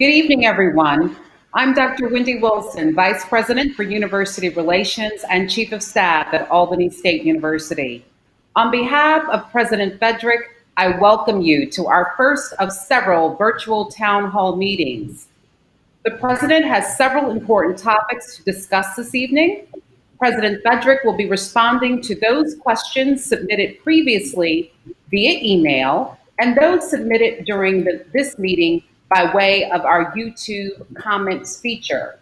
Good evening, everyone. I'm Dr. Wendy Wilson, Vice President for University Relations and Chief of Staff at Albany State University. On behalf of President Fedrick, I welcome you to our first of several virtual town hall meetings. The President has several important topics to discuss this evening. President Fedrick will be responding to those questions submitted previously via email and those submitted during this meeting by way of our YouTube comments feature.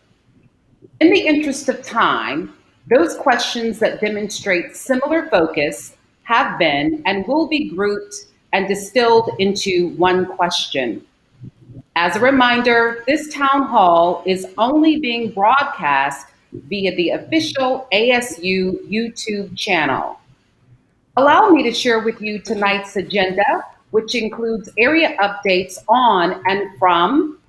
In the interest of time, those questions that demonstrate similar focus have been and will be grouped and distilled into one question. As a reminder, this town hall is only being broadcast via the official ASU YouTube channel. Allow me to share with you tonight's agenda, which includes area updates on and from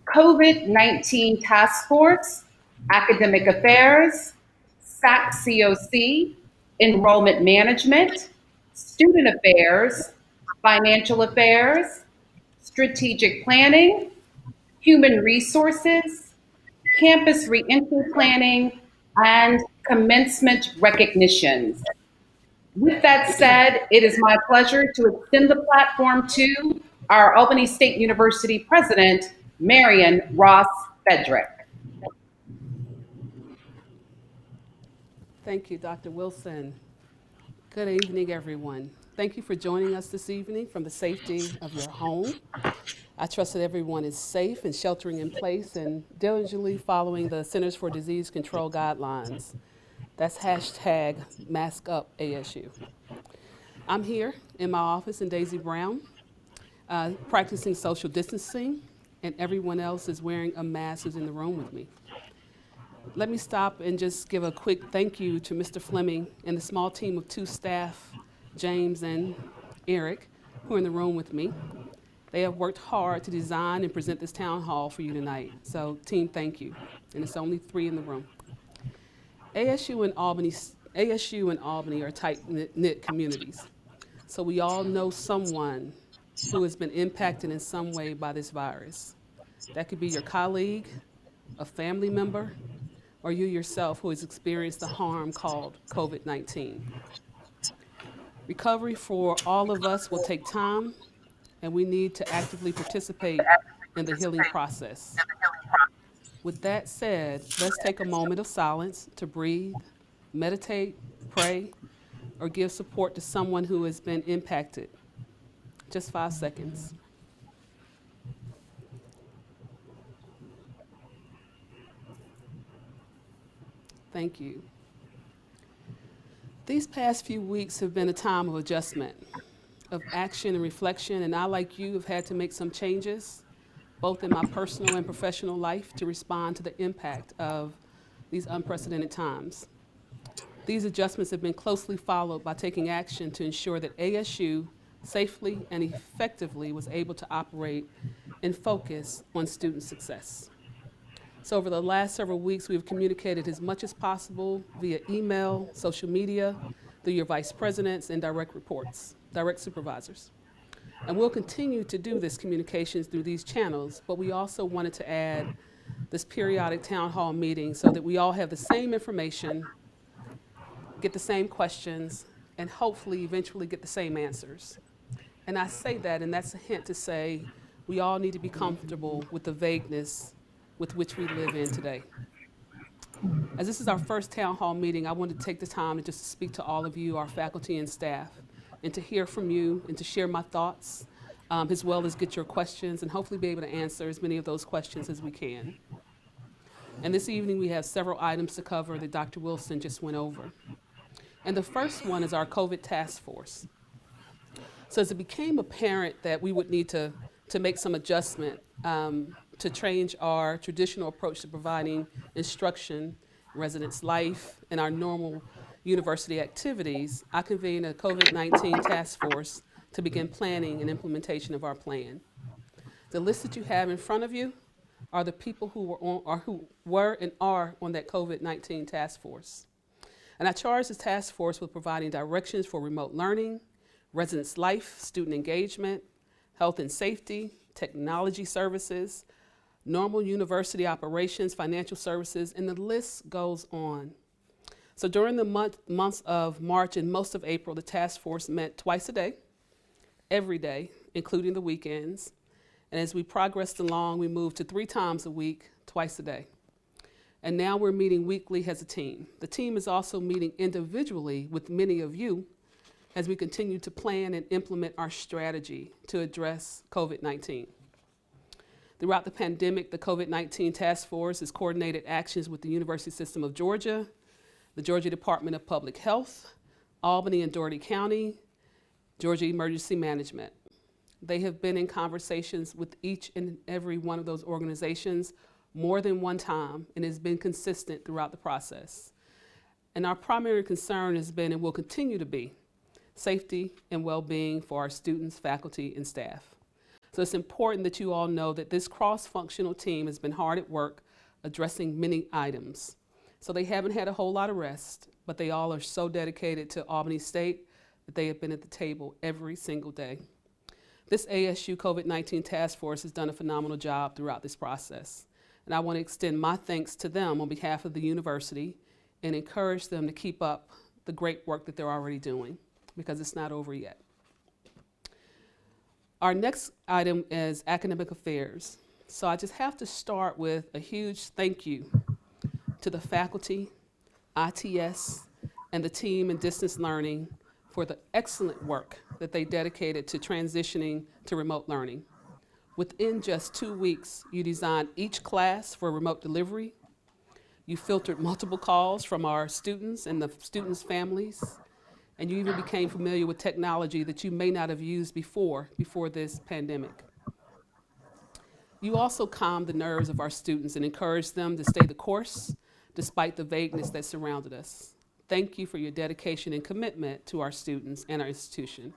COVID-19 Task Force, Academic Affairs, SAC-COC, Enrollment Management, Student Affairs, Financial Affairs, Strategic Planning, Human Resources, Campus Reentry Planning, and Commencement Recognitions. With that said, it is my pleasure to extend the platform to our Albany State University President, Marion Ross Fedrick. Thank you, Dr. Wilson. Good evening, everyone. Thank you for joining us this evening from the safety of your home. I trust that everyone is safe and sheltering in place and diligently following the Centers for Disease Control guidelines. That's hashtag #MaskUpASU. I'm here in my office in Daisy Brown, practicing social distancing, and everyone else is wearing a mask who's in the room with me. Let me stop and just give a quick thank you to Mr. Fleming and the small team of 2 staff, James and Eric, who are in the room with me. They have worked hard to design and present this town hall for you tonight. So team, thank you. And it's only 3 in the room. ASU and Albany are tight-knit communities. So we all know someone who has been impacted in some way by this virus. That could be your colleague, a family member, or you yourself who has experienced the harm called COVID-19. Recovery for all of us will take time, and we need to actively participate in the healing process. With that said, let's take a moment of silence to breathe, meditate, pray, or give support to someone who has been impacted. Just 5 seconds. Thank you. These past few weeks have been a time of adjustment, of action and reflection, and I, like you, have had to make some changes, both in my personal and professional life, to respond to the impact of these unprecedented times. These adjustments have been closely followed by taking action to ensure that ASU safely and effectively was able to operate and focus on student success. So over the last several weeks, we've communicated as much as possible via email, social media, through your vice presidents and direct supervisors. And we'll continue to do this communications through these channels, but we also wanted to add this periodic town hall meeting so that we all have the same information, get the same questions, and hopefully eventually get the same answers. And I say that, and that's a hint to say we all need to be comfortable with the vagueness with which we live in today. As this is our first town hall meeting, I wanted to take the time to just speak to all of you, our faculty and staff, and to hear from you and to share my thoughts, as well as get your questions and hopefully be able to answer as many of those questions as we can. And this evening we have several items to cover that Dr. Wilson just went over. And the first one is our COVID task force. So as it became apparent that we would need to make some adjustment to change our traditional approach to providing instruction, residence life, and our normal university activities, I convened a COVID-19 task force to begin planning and implementation of our plan. The list that you have in front of you are the people who were and are on that COVID-19 task force. And I charged the task force with providing directions for remote learning, residence life, student engagement, health and safety, technology services, normal university operations, financial services, and the list goes on. So during the months of March and most of April, the task force met twice a day, every day, including the weekends. And as we progressed along, we moved to 3 times a week, twice a day. And now we're meeting weekly as a team. The team is also meeting individually with many of you as we continue to plan and implement our strategy to address COVID-19. Throughout the pandemic, the COVID-19 task force has coordinated actions with the University System of Georgia, the Georgia Department of Public Health, Albany and Dougherty County, Georgia Emergency Management. They have been in conversations with each and every one of those organizations more than one time and has been consistent throughout the process. And our primary concern has been and will continue to be safety and well-being for our students, faculty, and staff. So it's important that you all know that this cross-functional team has been hard at work addressing many items. So they haven't had a whole lot of rest, but they all are so dedicated to Albany State that they have been at the table every single day. This ASU COVID-19 task force has done a phenomenal job throughout this process. And I want to extend my thanks to them on behalf of the university and encourage them to keep up the great work that they're already doing, because it's not over yet. Our next item is academic affairs. So I just have to start with a huge thank you to the faculty, ITS, and the team in distance learning for the excellent work that they dedicated to transitioning to remote learning. Within just 2 weeks, you designed each class for remote delivery. You filtered multiple calls from our students and the students' families. And you even became familiar with technology that you may not have used before this pandemic. You also calmed the nerves of our students and encouraged them to stay the course despite the vagueness that surrounded us. Thank you for your dedication and commitment to our students and our institution.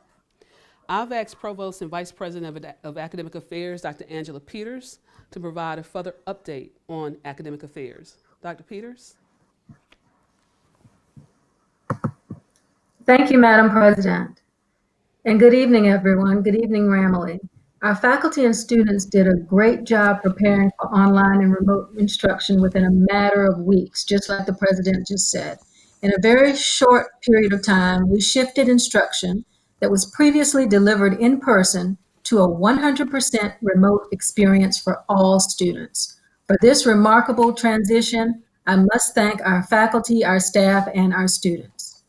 I've asked Provost and Vice President of Academic Affairs, Dr. Angela Peters, to provide a further update on academic affairs. Dr. Peters? Thank you, Madam President. And good evening, everyone. Good evening, Ramley. Our faculty and students did a great job preparing for online and remote instruction within a matter of weeks, just like the President just said. In a very short period of time, we shifted instruction that was previously delivered in person to a 100% remote experience for all students. For this remarkable transition, I must thank our faculty, our staff, and our students.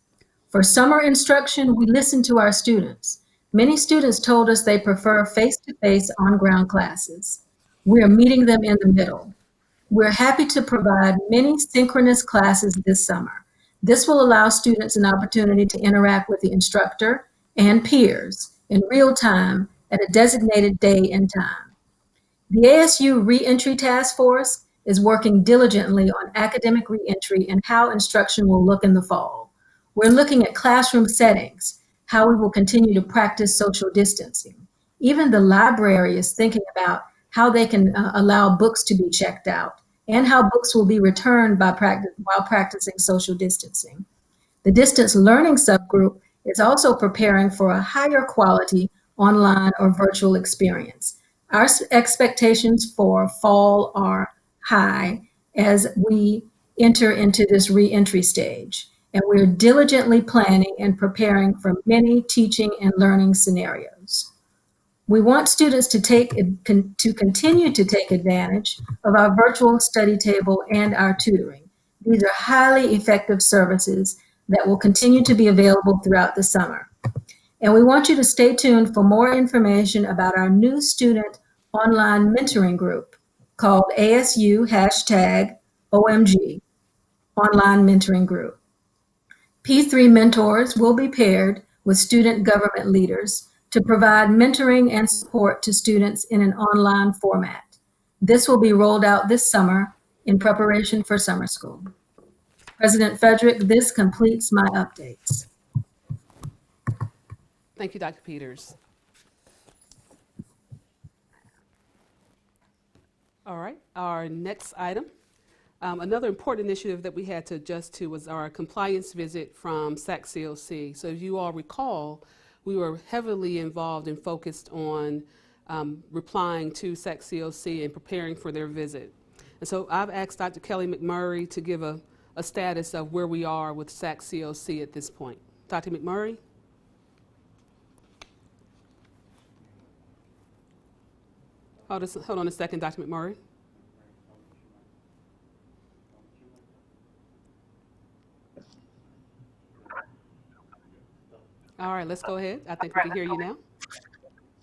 For summer instruction, we listened to our students. Many students told us they prefer face-to-face on-ground classes. We are meeting them in the middle. We're happy to provide many synchronous classes this summer. This will allow students an opportunity to interact with the instructor and peers in real time at a designated day and time. The ASU Reentry Task Force is working diligently on academic reentry and how instruction will look in the fall. We're looking at classroom settings, how we will continue to practice social distancing. Even the library is thinking about how they can allow books to be checked out and how books will be returned while practicing social distancing. The distance learning subgroup is also preparing for a higher quality online or virtual experience. Our expectations for fall are high as we enter into this reentry stage, and we're diligently planning and preparing for many teaching and learning scenarios. We want students to continue to take advantage of our virtual study table and our tutoring. These are highly effective services that will continue to be available throughout the summer. And we want you to stay tuned for more information about our new student online mentoring group called ASU #OMG Online Mentoring Group. P3 mentors will be paired with student government leaders to provide mentoring and support to students in an online format. This will be rolled out this summer in preparation for summer school. President Fedrick, this completes my updates. Thank you, Dr. Peters. All right, our next item. Another important initiative that we had to adjust to was our compliance visit from SAC-COC. So if you all recall, we were heavily involved and focused on replying to SAC-COC and preparing for their visit. And so I've asked Dr. Kelly McMurray to give a status of where we are with SAC-COC at this point. Dr. McMurray? Hold on a second, Dr. McMurray. All right, let's go ahead. I think we can hear you now.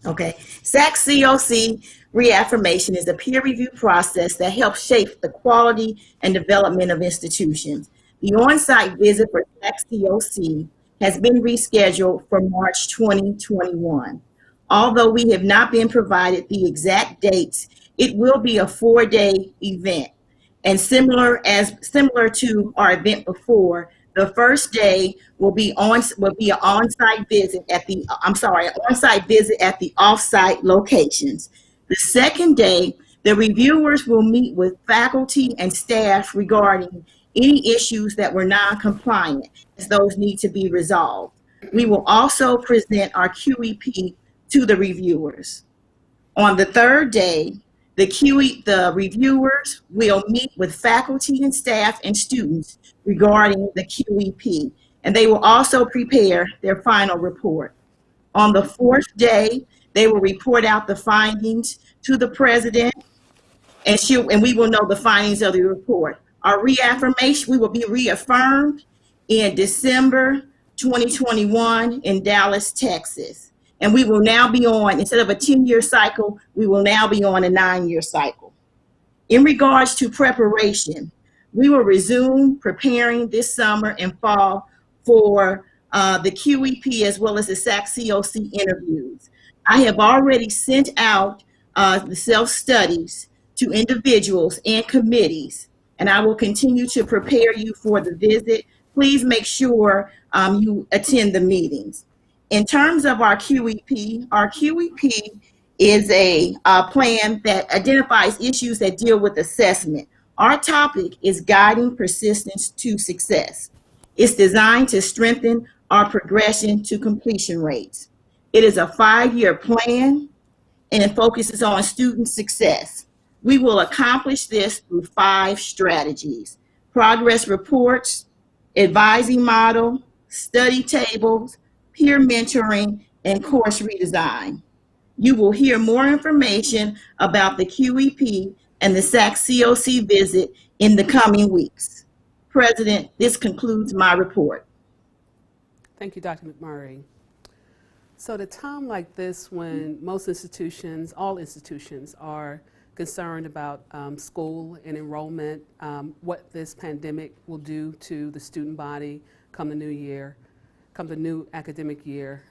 Okay. SAC-COC reaffirmation is a peer review process that helps shape the quality and development of institutions. The on-site visit for SAC-COC has been rescheduled for March 2021. Although we have not been provided the exact dates, it will be a 4-day event. And similar to our event before, the first day will be an on-site visit at the off-site locations. The second day, the reviewers will meet with faculty and staff regarding any issues that were non-compliant, as those need to be resolved. We will also present our QEP to the reviewers. On the third day, the reviewers will meet with faculty and staff and students regarding the QEP, and they will also prepare their final report. On the fourth day, they will report out the findings to the president, and we will know the findings of the report. Our reaffirmation, we will be reaffirmed in December 2021 in Dallas, Texas. And we will now be on, instead of a 10-year cycle, we will now be on a 9-year cycle. In regards to preparation, we will resume preparing this summer and fall for the QEP as well as the SAC-COC interviews. I have already sent out the self-studies to individuals and committees, and I will continue to prepare you for the visit. Please make sure you attend the meetings. In terms of our QEP is a plan that identifies issues that deal with assessment. Our topic is guiding persistence to success. It's designed to strengthen our progression to completion rates. It is a 5-year plan and it focuses on student success. We will accomplish this through 5 strategies: progress reports, advising model, study tables, peer mentoring, and course redesign. You will hear more information about the QEP and the SAC-COC visit in the coming weeks. President, this concludes my report. Thank you, Dr. McMurray. So at a time like this, when most institutions, all institutions, are concerned about school and enrollment, what this pandemic will do to the student body come the new academic year,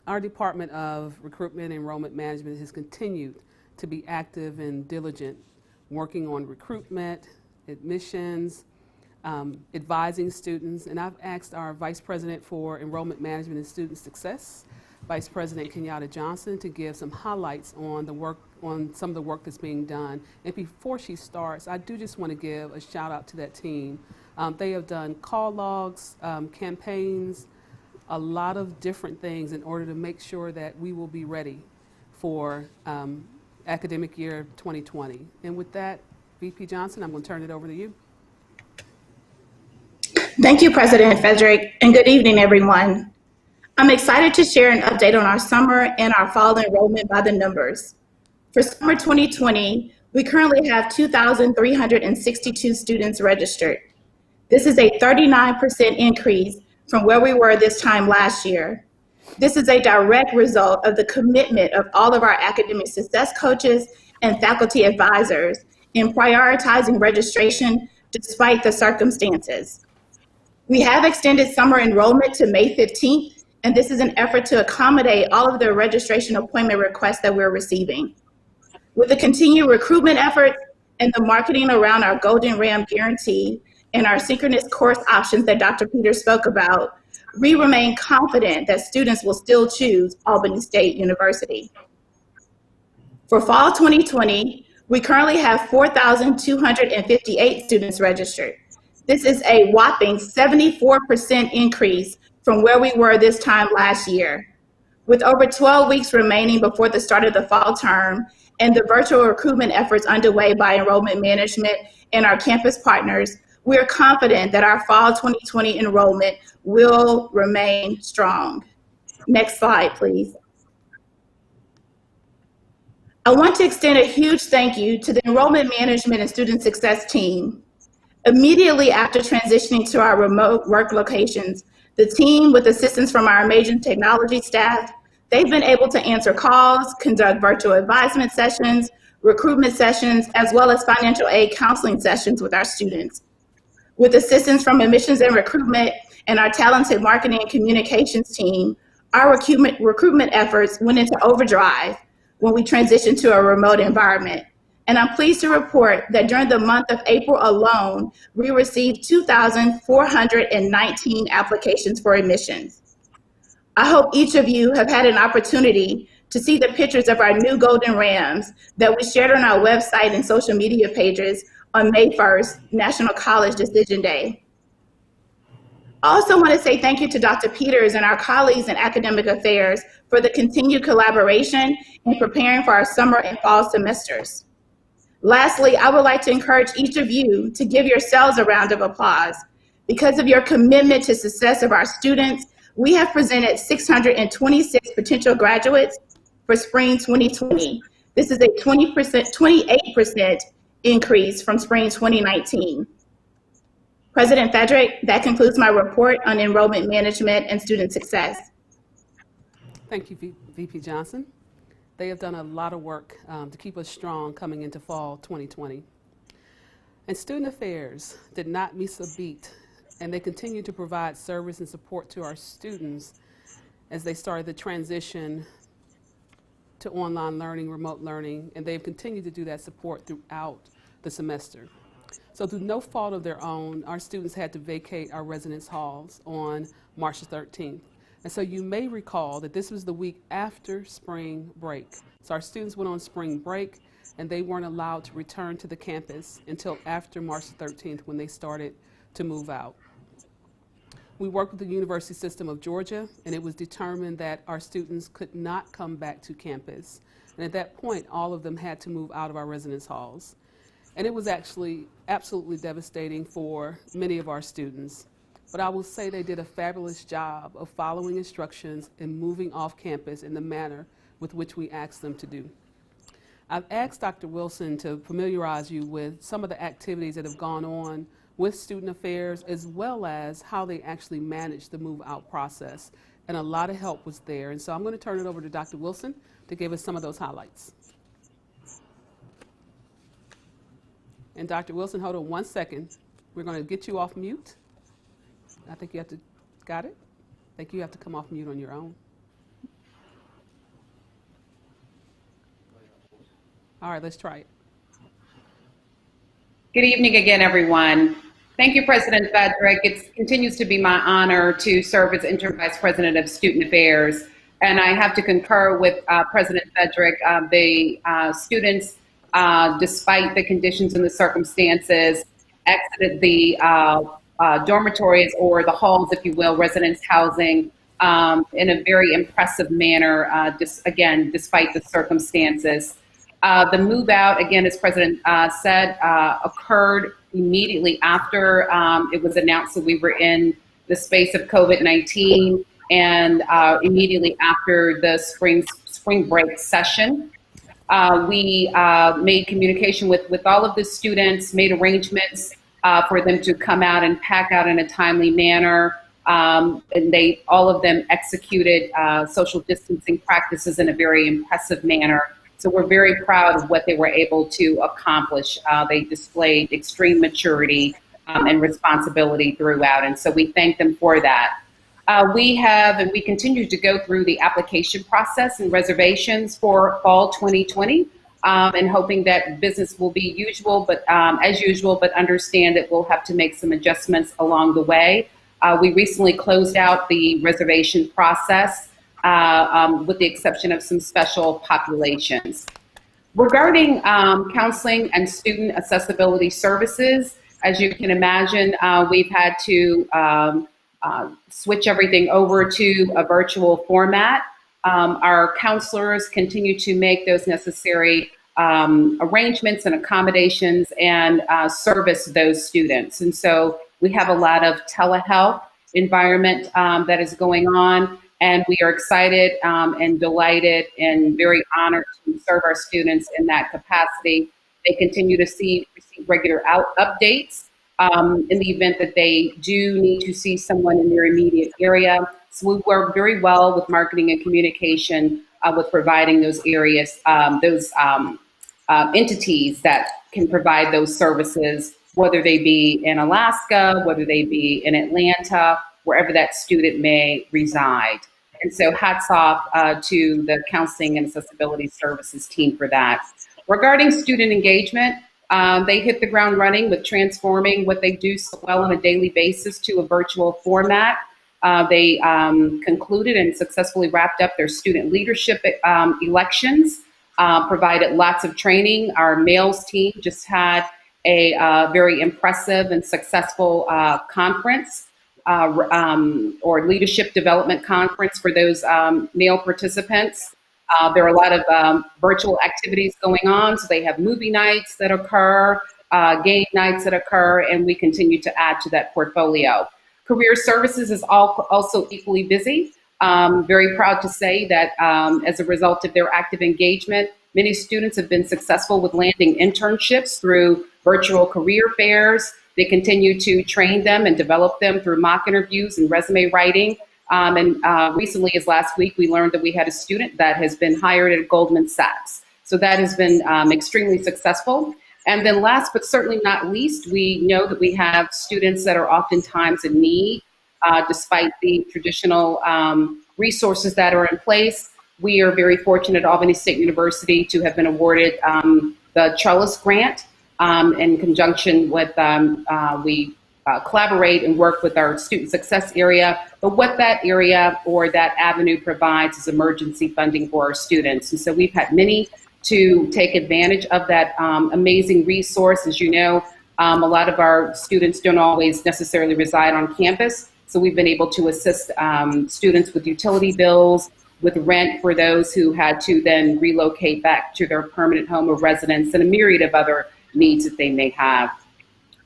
our Department of Recruitment and Enrollment Management has continued to be active and diligent, working on recruitment, admissions, advising students. And I've asked our Vice President for Enrollment Management and Student Success, Vice President Kenyatta Johnson, to give some highlights on some of the work that's being done. And before she starts, I do just want to give a shout out to that team. They have done call logs, campaigns, a lot of different things in order to make sure that we will be ready for academic year 2020. And with that, VP Johnson, I'm going to turn it over to you. Thank you, President Fedrick, and good evening, everyone. I'm excited to share an update on our summer and our fall enrollment by the numbers. For summer 2020, we currently have 2,362 students registered. This is a 39% increase from where we were this time last year. This is a direct result of the commitment of all of our academic success coaches and faculty advisors in prioritizing registration despite the circumstances. We have extended summer enrollment to May 15th, and this is an effort to accommodate all of the registration appointment requests that we're receiving. With the continued recruitment efforts and the marketing around our Golden Ram Guarantee and our synchronous course options that Dr. Peters spoke about, we remain confident that students will still choose Albany State University. For fall 2020, we currently have 4,258 students registered. This is a whopping 74% increase from where we were this time last year. With over 12 weeks remaining before the start of the fall term and the virtual recruitment efforts underway by enrollment management and our campus partners, we are confident that our fall 2020 enrollment will remain strong. Next slide, please. I want to extend a huge thank you to the enrollment management and student success team. Immediately after transitioning to our remote work locations, the team, with assistance from our amazing technology staff, they've been able to answer calls, conduct virtual advisement sessions, recruitment sessions, as well as financial aid counseling sessions with our students. With assistance from admissions and recruitment and our talented marketing and communications team, our recruitment efforts went into overdrive when we transitioned to a remote environment. And I'm pleased to report that during the month of April alone, we received 2,419 applications for admissions. I hope each of you have had an opportunity to see the pictures of our new Golden Rams that we shared on our website and social media pages on May 1st, National College Decision Day. I also want to say thank you to Dr. Peters and our colleagues in academic affairs for the continued collaboration in preparing for our summer and fall semesters. Lastly, I would like to encourage each of you to give yourselves a round of applause. Because of your commitment to success of our students, we have presented 626 potential graduates for spring 2020. This is a 28% increase from spring 2019. President Fedrick, that concludes my report on enrollment management and student success. Thank you, VP Johnson. They have done a lot of work to keep us strong coming into fall 2020. And Student Affairs did not miss a beat, and they continue to provide service and support to our students as they started the transition to online learning, remote learning, and they've continued to do that support throughout the semester. So through no fault of their own, our students had to vacate our residence halls on March 13th. And so you may recall that this was the week after spring break. So our students went on spring break and they weren't allowed to return to the campus until after March 13th when they started to move out. We worked with the University System of Georgia, and it was determined that our students could not come back to campus. And at that point, all of them had to move out of our residence halls. And it was actually absolutely devastating for many of our students. But I will say they did a fabulous job of following instructions and moving off campus in the manner with which we asked them to do. I've asked Dr. Wilson to familiarize you with some of the activities that have gone on with Student Affairs, as well as how they actually managed the move out process. And a lot of help was there. And so I'm going to turn it over to Dr. Wilson to give us some of those highlights. And Dr. Wilson, hold on one second. We're going to get you off mute. I think you have to, got it? I think you have to come off mute on your own. All right, let's try it. Good evening again, everyone. Thank you, President Fedrick. It continues to be my honor to serve as Interim Vice President of Student Affairs. And I have to concur with President Fedrick. The students, despite the conditions and the circumstances, exited the dormitories, or the halls, if you will, residence housing, in a very impressive manner, again, despite the circumstances. The move out, again, as President said, occurred immediately after it was announced that we were in the space of COVID-19, and immediately after the spring break session. We made communication with all of the students, made arrangements for them to come out and pack out in a timely manner. And all of them executed social distancing practices in a very impressive manner. So we're very proud of what they were able to accomplish. They displayed extreme maturity and responsibility throughout, and so we thank them for that. We have, and we continue to go through the application process and reservations for fall 2020, and hoping that business will be usual, but as usual, but understand that we'll have to make some adjustments along the way. We recently closed out the reservation process, with the exception of some special populations. Regarding counseling and student accessibility services, as you can imagine, we've had to switch everything over to a virtual format. Our counselors continue to make those necessary arrangements and accommodations and service those students. And so we have a lot of telehealth environment that is going on, and we are excited and delighted and very honored to serve our students in that capacity. They continue to receive regular updates in the event that they do need to see someone in their immediate area. So we work very well with marketing and communication with providing those areas, entities that can provide those services, whether they be in Alaska, whether they be in Atlanta, wherever that student may reside. And so hats off to the Counseling and Accessibility Services team for that. Regarding student engagement, they hit the ground running with transforming what they do so well on a daily basis to a virtual format. They concluded and successfully wrapped up their student leadership elections, provided lots of training. Our males team just had a very impressive and successful conference or leadership development conference for those male participants. There are a lot of virtual activities going on. So they have movie nights that occur, game nights that occur, and we continue to add to that portfolio. Career Services is also equally busy. Very proud to say that as a result of their active engagement, many students have been successful with landing internships through virtual career fairs. They continue to train them and develop them through mock interviews and resume writing. And recently, as last week, we learned that we had a student that has been hired at Goldman Sachs. So that has been extremely successful. And then last but certainly not least, we know that we have students that are oftentimes in need, despite the traditional resources that are in place. We are very fortunate at Albany State University to have been awarded the Trellis Grant in conjunction with, we collaborate and work with our student success area. But what that area or that avenue provides is emergency funding for our students. And so we've had many to take advantage of that amazing resource. As you know, a lot of our students don't always necessarily reside on campus. So we've been able to assist students with utility bills, with rent for those who had to then relocate back to their permanent home of residence, and a myriad of other needs that they may have.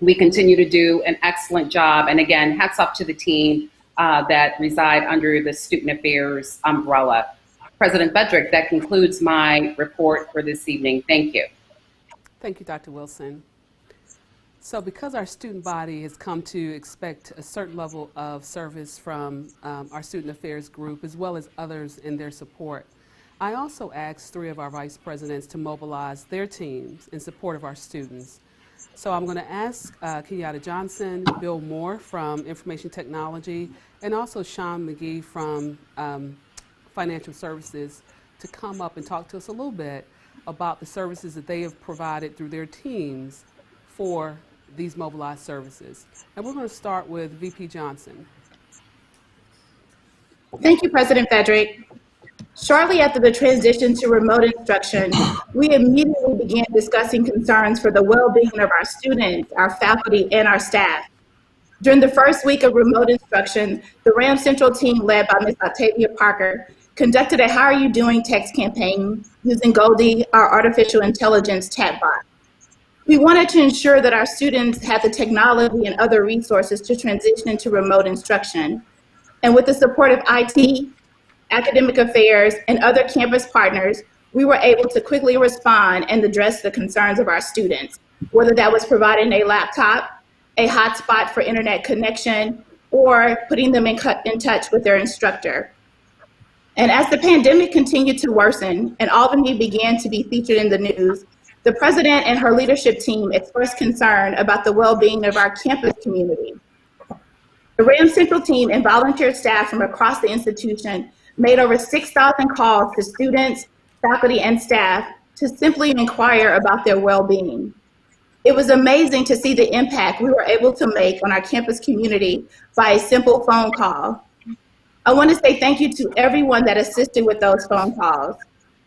We continue to do an excellent job. And again, hats off to the team that reside under the Student Affairs umbrella. President Fedrick, that concludes my report for this evening. Thank you. Thank you, Dr. Wilson. So because our student body has come to expect a certain level of service from our Student Affairs group, as well as others in their support, I also asked 3 of our vice presidents to mobilize their teams in support of our students. So I'm going to ask Kenyatta Johnson, Bill Moore from Information Technology, and also Sean McGee from Financial Services to come up and talk to us a little bit about the services that they have provided through their teams for these mobilized services. And we're going to start with VP Johnson. Thank you, President Fedrick. Shortly after the transition to remote instruction, we immediately began discussing concerns for the well-being of our students, our faculty, and our staff. During the first week of remote instruction, the RAM Central team led by Ms. Octavia Parker conducted a How Are You Doing text campaign using Goldie, our artificial intelligence chatbot. We wanted to ensure that our students had the technology and other resources to transition into remote instruction. And with the support of IT, academic affairs, and other campus partners, we were able to quickly respond and address the concerns of our students, whether that was providing a laptop, a hotspot for internet connection, or putting them in touch with their instructor. And as the pandemic continued to worsen and Albany began to be featured in the news, the president and her leadership team expressed concern about the well-being of our campus community. The RAM Central team and volunteer staff from across the institution made over 6,000 calls to students, faculty, and staff to simply inquire about their well-being. It was amazing to see the impact we were able to make on our campus community by a simple phone call. I want to say thank you to everyone that assisted with those phone calls.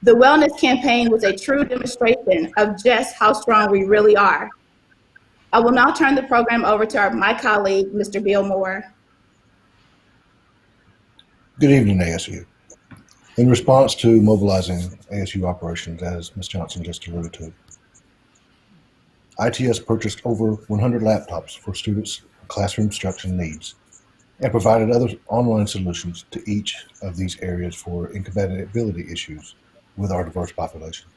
The wellness campaign was a true demonstration of just how strong we really are. I will now turn the program over to my colleague, Mr. Bill Moore. Good evening, ASU. In response to mobilizing ASU operations, as Ms. Johnson just alluded to, ITS purchased over 100 laptops for students' classroom instruction needs and provided other online solutions to each of these areas for incompatibility issues with our diverse population.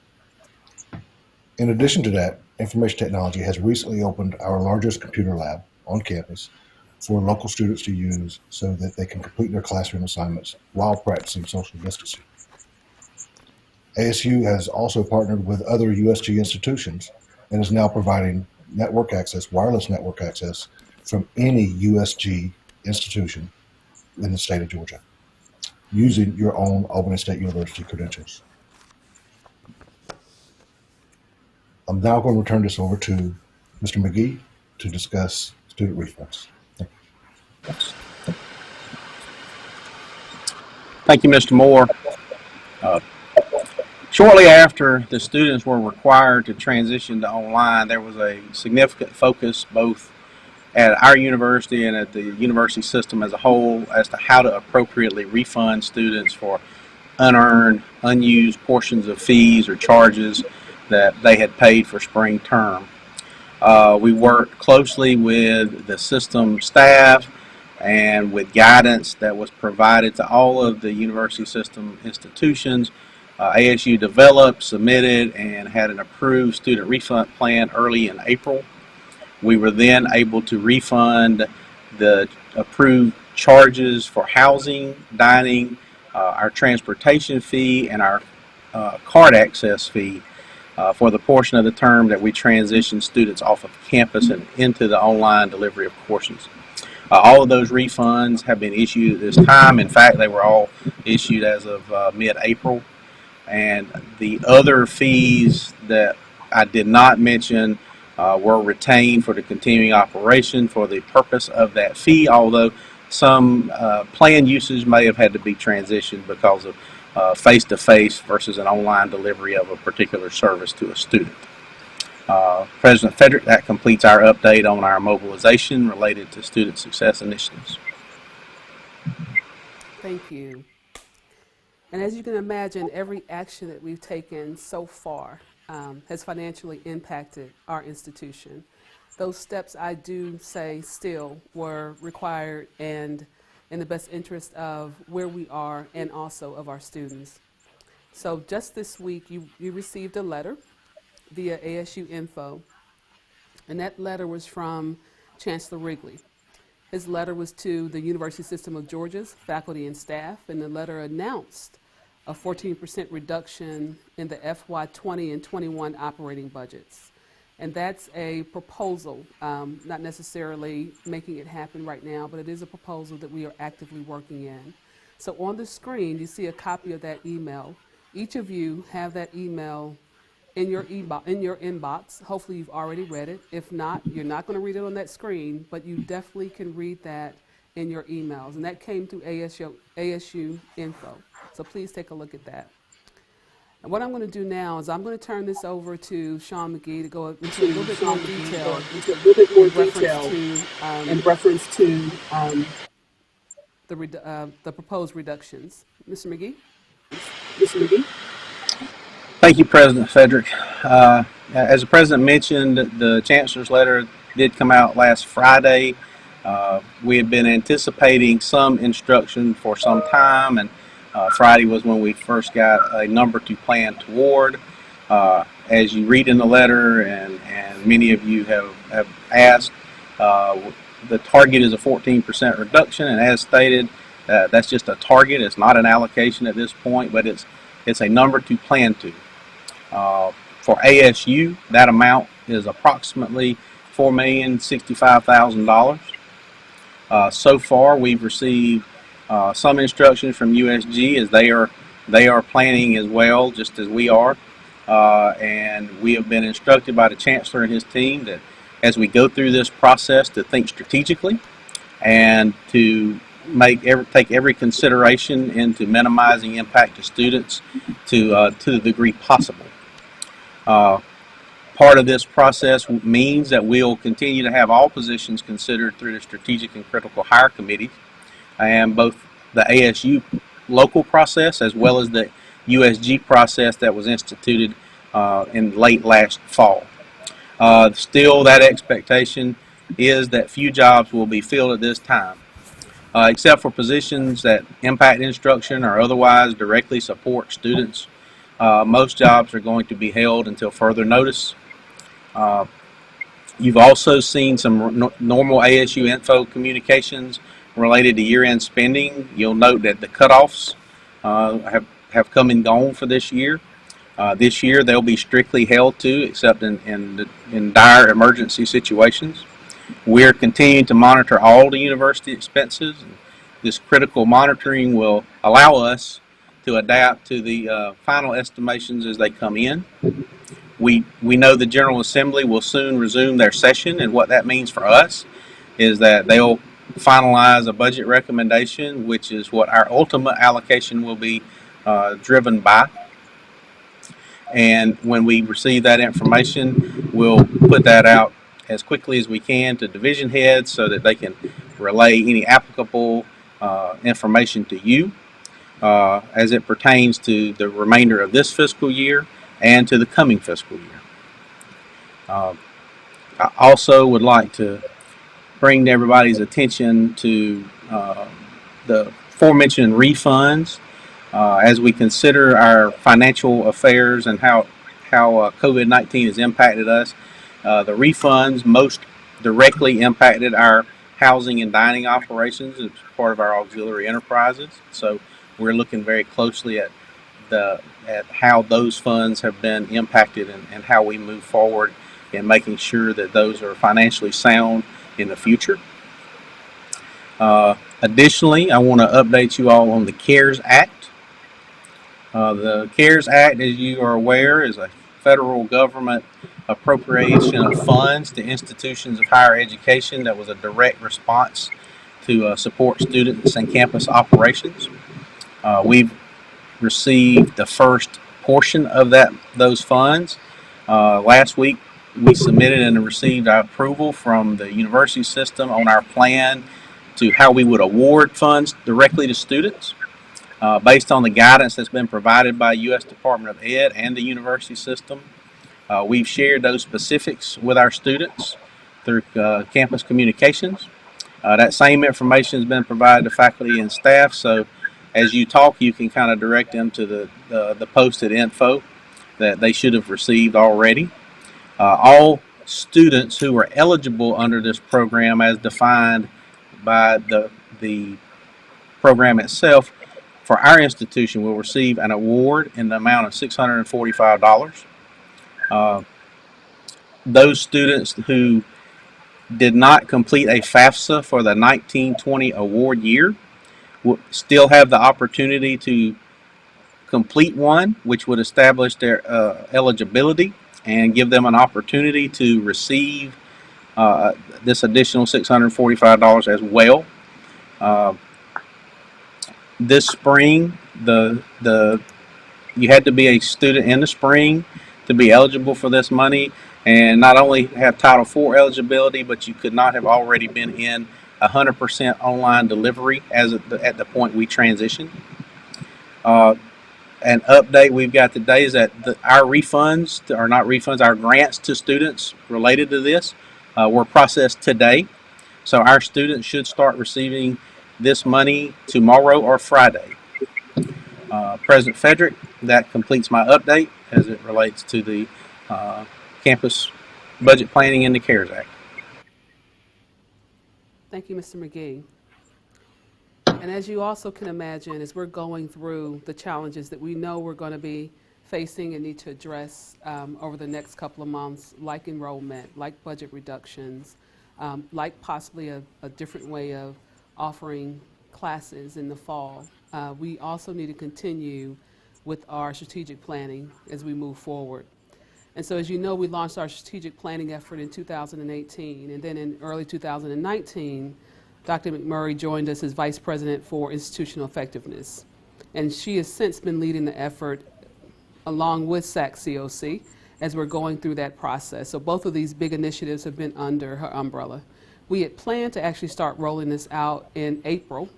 In addition to that, information technology has recently opened our largest computer lab on campus for local students to use so that they can complete their classroom assignments while practicing social distancing. ASU has also partnered with other USG institutions and is now providing network access, wireless network access from any USG institution in the state of Georgia using your own Albany State University credentials. I'm now going to return this over to Mr. McGee to discuss student refunds. Thank you, Mr. Moore. Shortly after the students were required to transition to online, there was a significant focus both at our university and at the university system as a whole as to how to appropriately refund students for unearned, unused portions of fees or charges that they had paid for spring term. We worked closely with the system staff and with guidance that was provided to all of the university system institutions. ASU developed, submitted, and had an approved student refund plan early in April. We were then able to refund the approved charges for housing, dining, our transportation fee, and our card access fee for the portion of the term that we transitioned students off of campus and into the online delivery of courses. All of those refunds have been issued at this time. In fact, they were all issued as of mid-April. And the other fees that I did not mention were retained for the continuing operation for the purpose of that fee, although some planned usage may have had to be transitioned because of face-to-face versus an online delivery of a particular service to a student. President Fedrick, that completes our update on our mobilization related to student success initiatives. Thank you. And as you can imagine, every action that we've taken so far has financially impacted our institution. Those steps, I do say, still were required and in the best interest of where we are and also of our students. So just this week, you received a letter via ASU Info, and that letter was from Chancellor Wrigley. His letter was to the University System of Georgia's faculty and staff, and the letter announced a 14% reduction in the FY 20 and 21 operating budgets. And that's a proposal, not necessarily making it happen right now, but it is a proposal that we are actively working in. So on the screen, you see a copy of that email. Each of you have that email in your inbox. Hopefully you've already read it. If not, you're not going to read it on that screen, but you definitely can read that in your emails. And that came through ASU Info. So please take a look at that. And what I'm going to do now is I'm going to turn this over to Sean McGee to go into a little bit more detail in reference to the proposed reductions. Mr. McGee? Mr. McGee? Thank you, President Fedrick. As the President mentioned, the Chancellor's letter did come out last Friday. We have been anticipating some instruction for some time, and Friday was when we first got a number to plan toward. As you read in the letter, and many of you have asked, the target is a 14% reduction, and as stated, that's just a target. It's not an allocation at this point, but it's a number to plan to. For ASU, that amount is approximately $4,065,000. So far, we've received some instructions from USG as they are planning as well, just as we are. And we have been instructed by the Chancellor and his team that as we go through this process to think strategically and to take every consideration into minimizing impact to students to the degree possible. Part of this process means that we'll continue to have all positions considered through the Strategic and Critical Hire Committee, and both the ASU local process as well as the USG process that was instituted in late last fall. Still, that expectation is that few jobs will be filled at this time. Except for positions that impact instruction or otherwise directly support students, most jobs are going to be held until further notice. You've also seen some normal ASU info communications related to year-end spending. You'll note that the cutoffs have come and gone for this year. This year they'll be strictly held to, except in dire emergency situations. We're continuing to monitor all the university expenses. This critical monitoring will allow us to adapt to the final estimations as they come in. We know the General Assembly will soon resume their session, and what that means for us is that they'll finalize a budget recommendation, which is what our ultimate allocation will be driven by. And when we receive that information, we'll put that out as quickly as we can to division heads so that they can relay any applicable information to you as it pertains to the remainder of this fiscal year and to the coming fiscal year. I also would like to bring everybody's attention to the aforementioned refunds as we consider our financial affairs and how COVID-19 has impacted us. The refunds most directly impacted our housing and dining operations as part of our auxiliary enterprises. So we're looking very closely at how those funds have been impacted and how we move forward in making sure that those are financially sound in the future. Additionally, I want to update you all on the CARES Act. The CARES Act, as you are aware, is a federal government appropriation of funds to institutions of higher education that was a direct response to support students and campus operations. We've received the first portion of those funds. Last week, we submitted and received our approval from the university system on our plan to how we would award funds directly to students. Based on the guidance that's been provided by U.S. Department of Ed and the university system. We've shared those specifics with our students through campus communications. That same information has been provided to faculty and staff, so as you talk, you can kind of direct them to the posted info that they should have received already. All students who are eligible under this program as defined by the program itself for our institution will receive an award in the amount of $645. Those students who did not complete a FAFSA for the 1920 award year will still have the opportunity to complete one, which would establish their eligibility and give them an opportunity to receive this additional $645 as well. This spring, you had to be a student in the spring to be eligible for this money, and not only have Title IV eligibility, but you could not have already been in 100% online delivery as at the point we transitioned. An update we've got today is that our refunds, or not refunds, our grants to students related to this were processed today. So our students should start receiving this money tomorrow or Friday. President Fedrick, that completes my update as it relates to the campus budget planning and the CARES Act. Thank you, Mr. McGee. And as you also can imagine, as we're going through the challenges that we know we're going to be facing and need to address over the next couple of months, like enrollment, like budget reductions, like possibly a different way of offering classes in the fall, we also need to continue with our strategic planning as we move forward. And so as you know, we launched our strategic planning effort in 2018, and then in early 2019, Dr. McMurray joined us as Vice President for Institutional Effectiveness. And she has since been leading the effort along with SAC-COC as we're going through that process. So both of these big initiatives have been under her umbrella. We had planned to actually start rolling this out in April,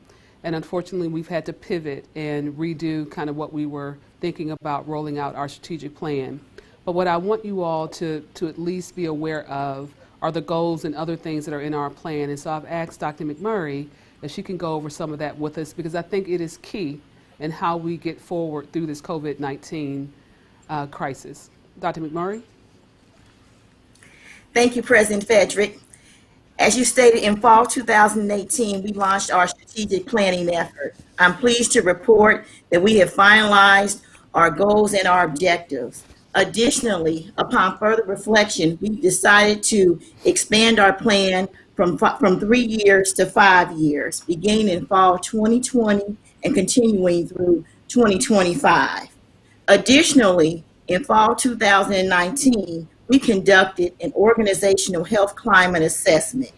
And unfortunately, we've had to pivot and redo kind of what we were thinking about rolling out our strategic plan. But what I want you all to at least be aware of are the goals and other things that are in our plan. And so I've asked Dr. McMurray if she can go over some of that with us, because I think it is key in how we get forward through this COVID-19 crisis. Dr. McMurray? Thank you, President Fedrick. As you stated, in fall 2018, we launched our strategic planning effort. I'm pleased to report that we have finalized our goals and our objectives. Additionally, upon further reflection, we decided to expand our plan from 3 years to 5 years, beginning in fall 2020 and continuing through 2025. Additionally, in fall 2019, we conducted an organizational health climate assessment.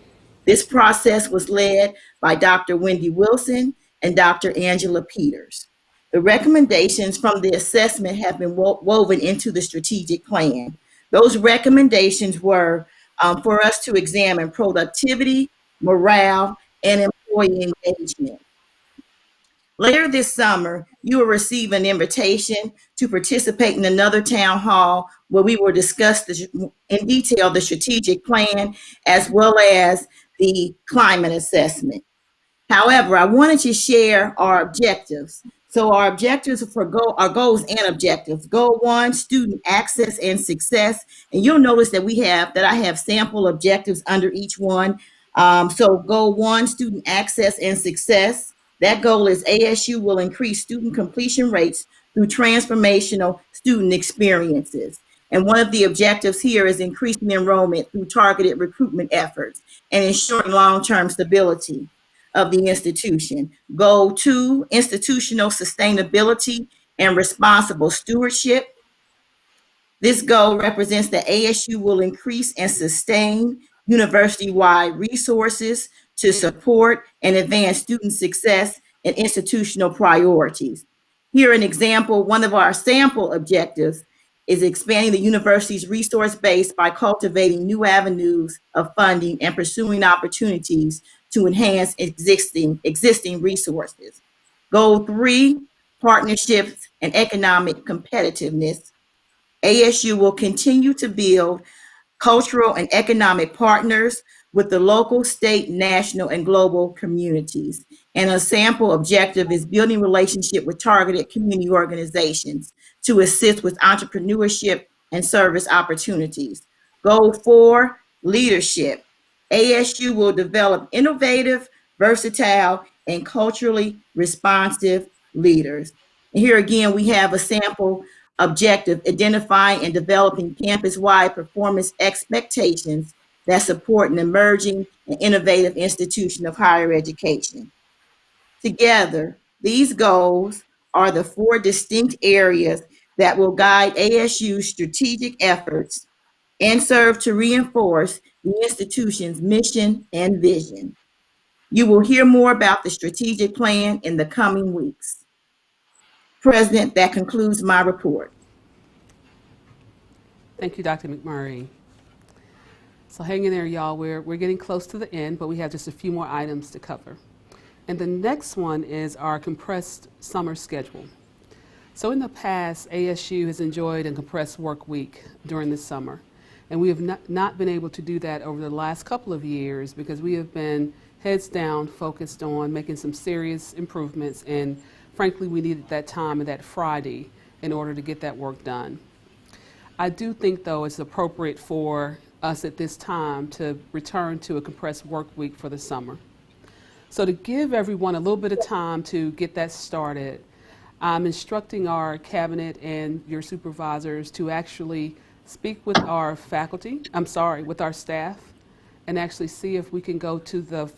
This process was led by Dr. Wendy Wilson and Dr. Angela Peters. The recommendations from the assessment have been woven into the strategic plan. Those recommendations were for us to examine productivity, morale, and employee engagement. Later this summer, you will receive an invitation to participate in another town hall where we will discuss in detail the strategic plan as well as the climate assessment. However, I wanted to share our objectives. So our objectives our goals and objectives. Goal 1, student access and success. And you'll notice that I have sample objectives under each one. So goal 1, student access and success. That goal is ASU will increase student completion rates through transformational student experiences. And one of the objectives here is increasing enrollment through targeted recruitment efforts and ensuring long-term stability of the institution. Goal 2, institutional sustainability and responsible stewardship. This goal represents that ASU will increase and sustain university-wide resources to support and advance student success and institutional priorities. Here, an example, one of our sample objectives is expanding the university's resource base by cultivating new avenues of funding and pursuing opportunities to enhance existing resources. Goal 3, partnerships and economic competitiveness. ASU will continue to build cultural and economic partners with the local, state, national, and global communities. And a sample objective is building relationship with targeted community organizations to assist with entrepreneurship and service opportunities. Goal 4, leadership. ASU will develop innovative, versatile, and culturally responsive leaders. And here again, we have a sample objective, identifying and developing campus-wide performance expectations that support an emerging and innovative institution of higher education. Together, these goals are the 4 distinct areas that will guide ASU's strategic efforts and serve to reinforce the institution's mission and vision. You will hear more about the strategic plan in the coming weeks. President, that concludes my report. Thank you, Dr. McMurray. So hang in there, y'all. We're getting close to the end, but we have just a few more items to cover. And the next one is our compressed summer schedule. So in the past, ASU has enjoyed a compressed work week during the summer. And we have not been able to do that over the last couple of years because we have been heads down, focused on making some serious improvements. And frankly, we needed that time and that Friday in order to get that work done. I do think, though, it's appropriate for us at this time to return to a compressed work week for the summer. So to give everyone a little bit of time to get that started, I'm instructing our cabinet and your supervisors to actually speak with our faculty, with our staff, and actually see if we can go to the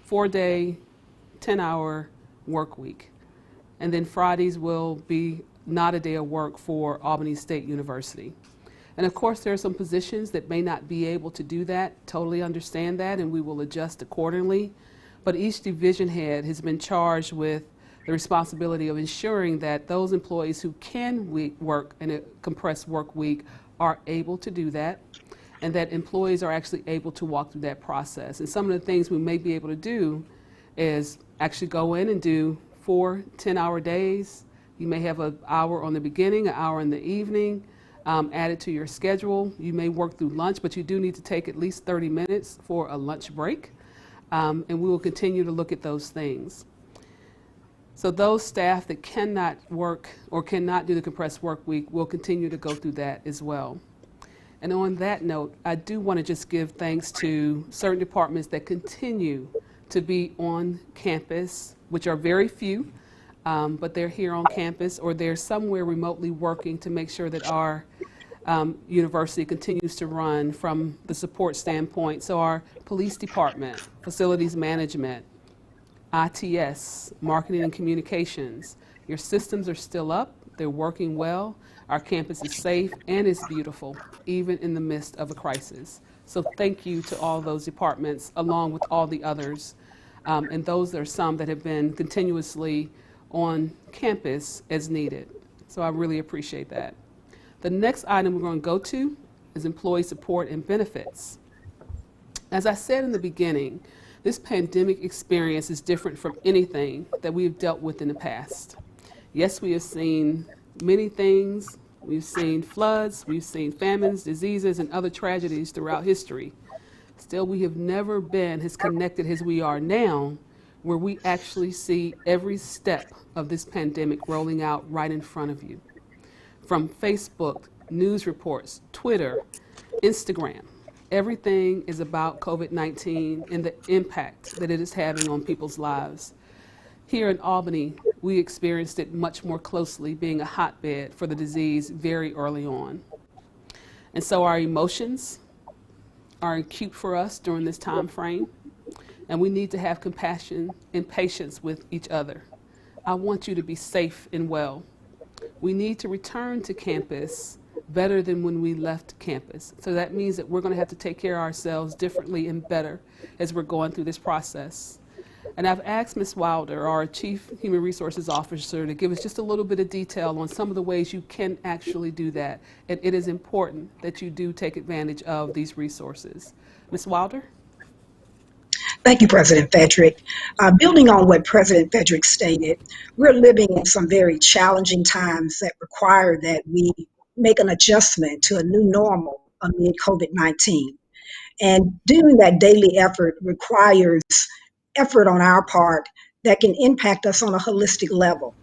4-day, 10-hour work week. And then Fridays will be not a day of work for Albany State University. And of course, there are some positions that may not be able to do that. Totally understand that, and we will adjust accordingly. But each division head has been charged with the responsibility of ensuring that those employees who can work in a compressed work week are able to do that, and that employees are actually able to walk through that process. And some of the things we may be able to do is actually go in and do 4 10-hour days. You may have an hour on the beginning, an hour in the evening, added to your schedule. You may work through lunch, but you do need to take at least 30 minutes for a lunch break. And we will continue to look at those things. So those staff that cannot work or cannot do the compressed work week will continue to go through that as well. And on that note, I do want to just give thanks to certain departments that continue to be on campus, which are very few, but they're here on campus or they're somewhere remotely working to make sure that our university continues to run from the support standpoint. So our police department, facilities management, ITS, marketing and communications, your systems are still up, they're working well, our campus is safe and it's beautiful, even in the midst of a crisis. So thank you to all those departments, along with all the others. And those are some that have been continuously on campus as needed. So I really appreciate that. The next item we're going to go to is employee support and benefits. As I said in the beginning, this pandemic experience is different from anything that we've dealt with in the past. Yes, we have seen many things. We've seen floods, we've seen famines, diseases, and other tragedies throughout history. Still, we have never been as connected as we are now, where we actually see every step of this pandemic rolling out right in front of you. From Facebook, news reports, Twitter, Instagram, everything is about COVID-19 and the impact that it is having on people's lives. Here in Albany, we experienced it much more closely, being a hotbed for the disease very early on. And so our emotions are acute for us during this time frame, and we need to have compassion and patience with each other. I want you to be safe and well. We need to return to campus better than when we left campus. So that means that we're going to have to take care of ourselves differently and better as we're going through this process. And I've asked Ms. Wilder, our Chief Human Resources Officer, to give us just a little bit of detail on some of the ways you can actually do that. And it is important that you do take advantage of these resources. Ms. Wilder? Thank you, President Fedrick. Building on what President Fedrick stated, we're living in some very challenging times that require that we make an adjustment to a new normal amid COVID-19. And doing that daily effort requires effort on our part that can impact us on a holistic level,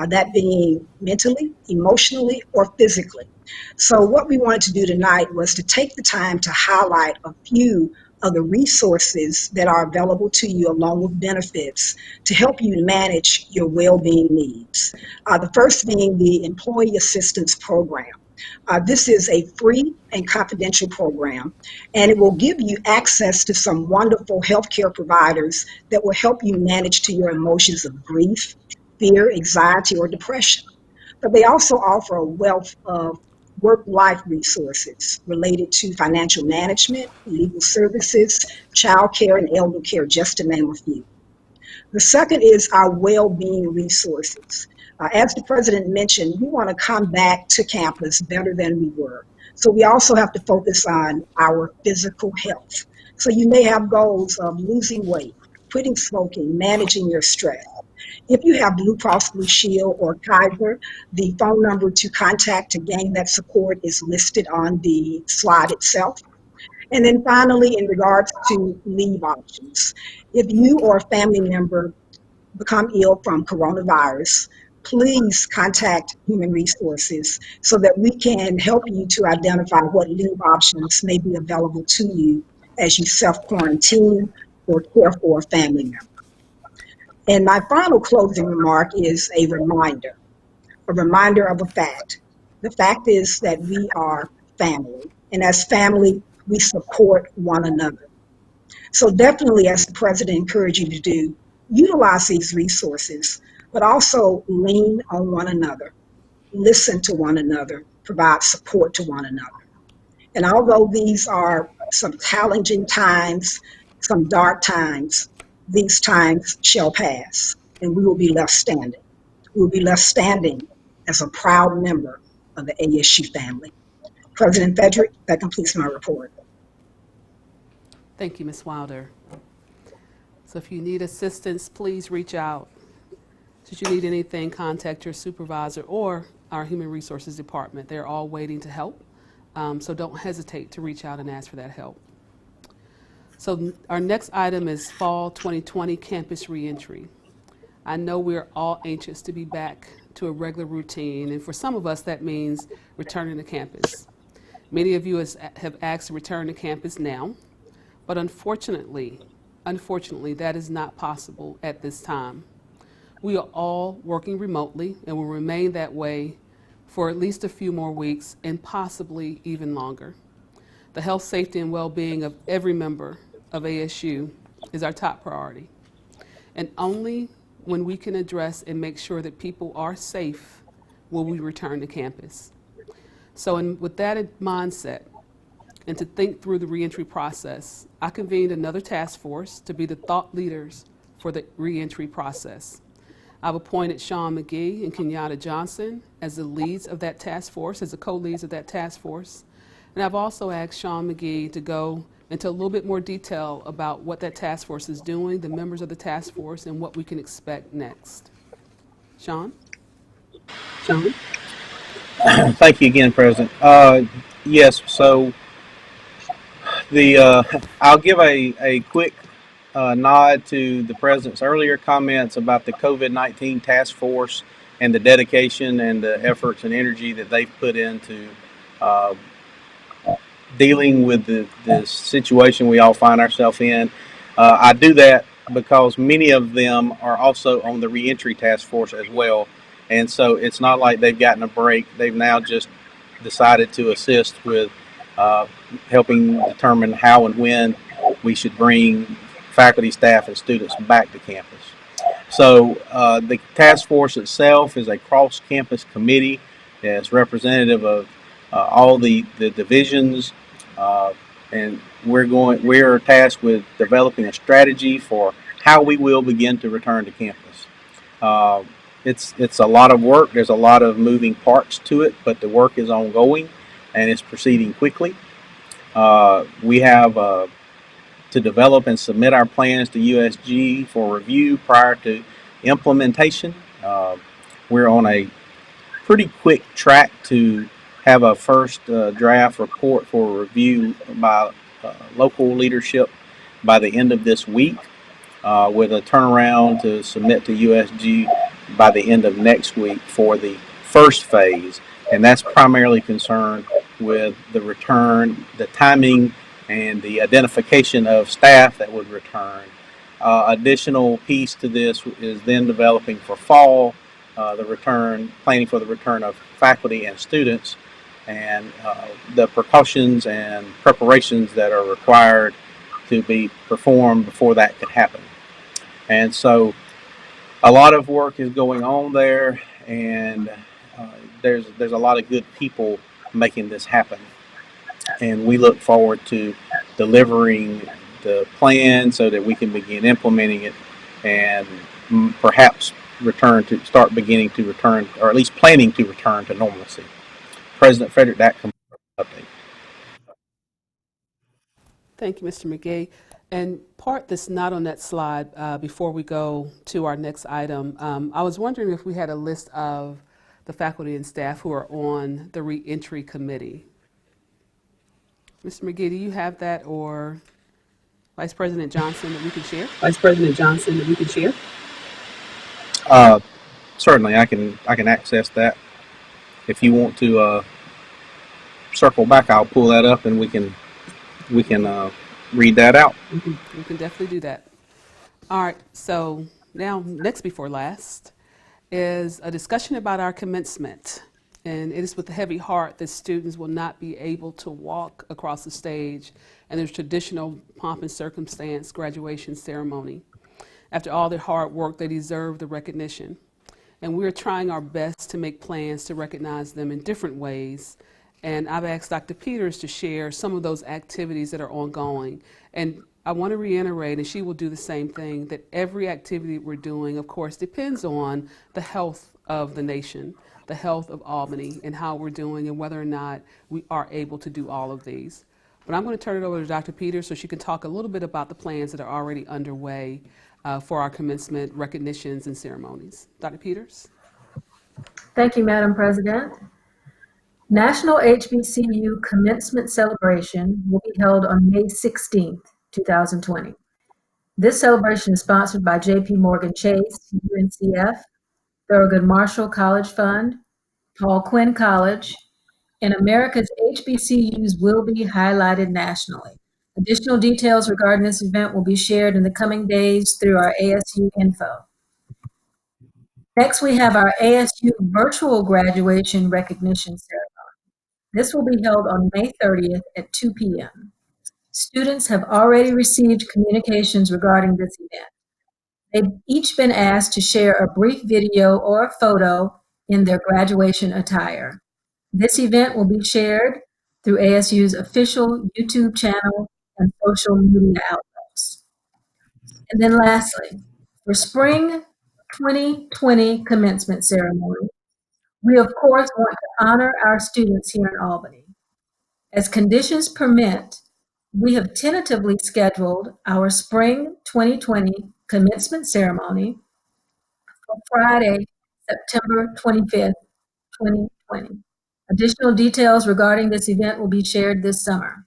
that being mentally, emotionally, or physically. So what we wanted to do tonight was to take the time to highlight a few of the resources that are available to you along with benefits to help you manage your well-being needs. The first being the Employee Assistance Program. This is a free and confidential program, and it will give you access to some wonderful healthcare providers that will help you manage to your emotions of grief, fear, anxiety, or depression. But they also offer a wealth of work-life resources related to financial management, legal services, child care, and elder care, just to name a few. The second is our well-being resources. As the president mentioned, we want to come back to campus better than we were. So we also have to focus on our physical health. So you may have goals of losing weight, quitting smoking, managing your stress. If you have Blue Cross Blue Shield or Kaiser, the phone number to contact to gain that support is listed on the slide itself. And then finally, in regards to leave options, if you or a family member become ill from coronavirus, please contact Human Resources so that we can help you to identify what leave options may be available to you as you self-quarantine or care for a family member. And my final closing remark is a reminder of a fact. The fact is that we are family, and as family, we support one another. So definitely, as the president encouraged you to do, utilize these resources, but also lean on one another, listen to one another, provide support to one another. And although these are some challenging times, some dark times, these times shall pass, and we will be left standing. We will be left standing as a proud member of the ASU family. President Fedrick, that completes my report. Thank you, Ms. Wilder. So if you need assistance, please reach out. Should you need anything, contact your supervisor or our Human Resources Department. They're all waiting to help. So don't hesitate to reach out and ask for that help. So our next item is Fall 2020 Campus Reentry. I know we're all anxious to be back to a regular routine, and for some of us that means returning to campus. Many of you have asked to return to campus now, but unfortunately, that is not possible at this time. We are all working remotely and will remain that way for at least a few more weeks and possibly even longer. The health, safety, and well-being of every member of ASU is our top priority. And only when we can address and make sure that people are safe will we return to campus. So with that mindset, and to think through the reentry process, I convened another task force to be the thought leaders for the reentry process. I've appointed Sean McGee and Kenyatta Johnson as the leads of that task force, as the co-leads of that task force. And I've also asked Sean McGee to go into a little bit more detail about what that task force is doing, the members of the task force, and what we can expect next. Sean? Thank you again, President. Yes, so I'll give a quick nod to the President's earlier comments about the COVID-19 task force and the dedication and the efforts and energy that they've put into dealing with the situation we all find ourselves in. I do that because many of them are also on the reentry task force as well. And so it's not like they've gotten a break. They've now just decided to assist with helping determine how and when we should bring faculty, staff, and students back to campus. So the task force itself is a cross-campus committee. It's representative of all the divisions, and we're tasked with developing a strategy for how we will begin to return to campus. It's a lot of work. There's a lot of moving parts to it, but the work is ongoing and it's proceeding quickly. We have to develop and submit our plans to USG for review prior to implementation. We're on a pretty quick track to have a first draft report for review by local leadership by the end of this week, with a turnaround to submit to USG by the end of next week for the first phase. And that's primarily concerned with the return, the timing, and the identification of staff that would return. Additional piece to this is then developing for fall, planning for the return of faculty and students, and the precautions and preparations that are required to be performed before that could happen. And so a lot of work is going on there, and there's a lot of good people making this happen. And we look forward to delivering the plan so that we can begin implementing it and perhaps start beginning to return, or at least planning to return to normalcy. President Fedrick, that completes the update. Thank you, Mr. McGee. And part that's not on that slide, before we go to our next item, I was wondering if we had a list of the faculty and staff who are on the reentry committee. Mr. McGee, do you have that, or Vice President Johnson, that we can share? Certainly, I can access that. If you want to circle back, I'll pull that up and we can read that out. We can definitely do that. All right. So now, next before last is a discussion about our commencement. And it is with a heavy heart that students will not be able to walk across the stage and their traditional pomp and circumstance graduation ceremony. After all their hard work, they deserve the recognition. And we're trying our best to make plans to recognize them in different ways. And I've asked Dr. Peters to share some of those activities that are ongoing. And I want to reiterate, and she will do the same thing, that every activity we're doing, of course, depends on the health of the nation, the health of Albany, and how we're doing and whether or not we are able to do all of these. But I'm going to turn it over to Dr. Peters so she can talk a little bit about the plans that are already underway for our commencement recognitions and ceremonies. Dr. Peters? Thank you, Madam President. National HBCU Commencement Celebration will be held on May 16th, 2020. This celebration is sponsored by J.P. Morgan Chase, UNCF, Thurgood Marshall College Fund, Paul Quinn College, and America's HBCUs will be highlighted nationally. Additional details regarding this event will be shared in the coming days through our ASU info. Next, we have our ASU virtual graduation recognition ceremony. This will be held on May 30th at 2 p.m. Students have already received communications regarding this event. They've each been asked to share a brief video or a photo in their graduation attire. This event will be shared through ASU's official YouTube channel and social media outlets. And then lastly, for spring 2020 commencement ceremony, we of course want to honor our students here in Albany. As conditions permit, we have tentatively scheduled our spring 2020 commencement ceremony for Friday, September 25th, 2020. Additional details regarding this event will be shared this summer.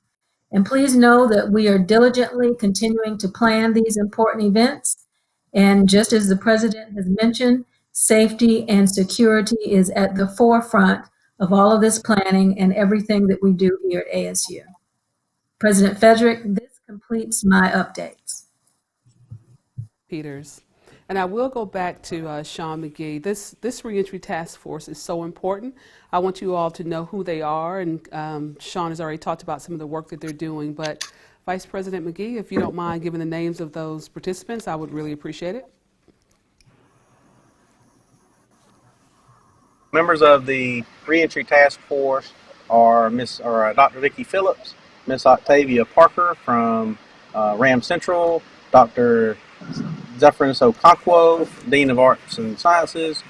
And please know that we are diligently continuing to plan these important events. And just as the President has mentioned, safety and security is at the forefront of all of this planning and everything that we do here at ASU. President Fedrick, this completes my updates. Peters. And I will go back to Sean McGee. This reentry task force is so important. I want you all to know who they are, and Sean has already talked about some of the work that they're doing. But Vice President McGee, if you don't mind giving the names of those participants, I would really appreciate it. Members of the reentry task force are Dr. Vicki Phillips, Miss Octavia Parker from Ram Central, Dr. Zephyrus Okonkwo, Dean of Arts and Sciences,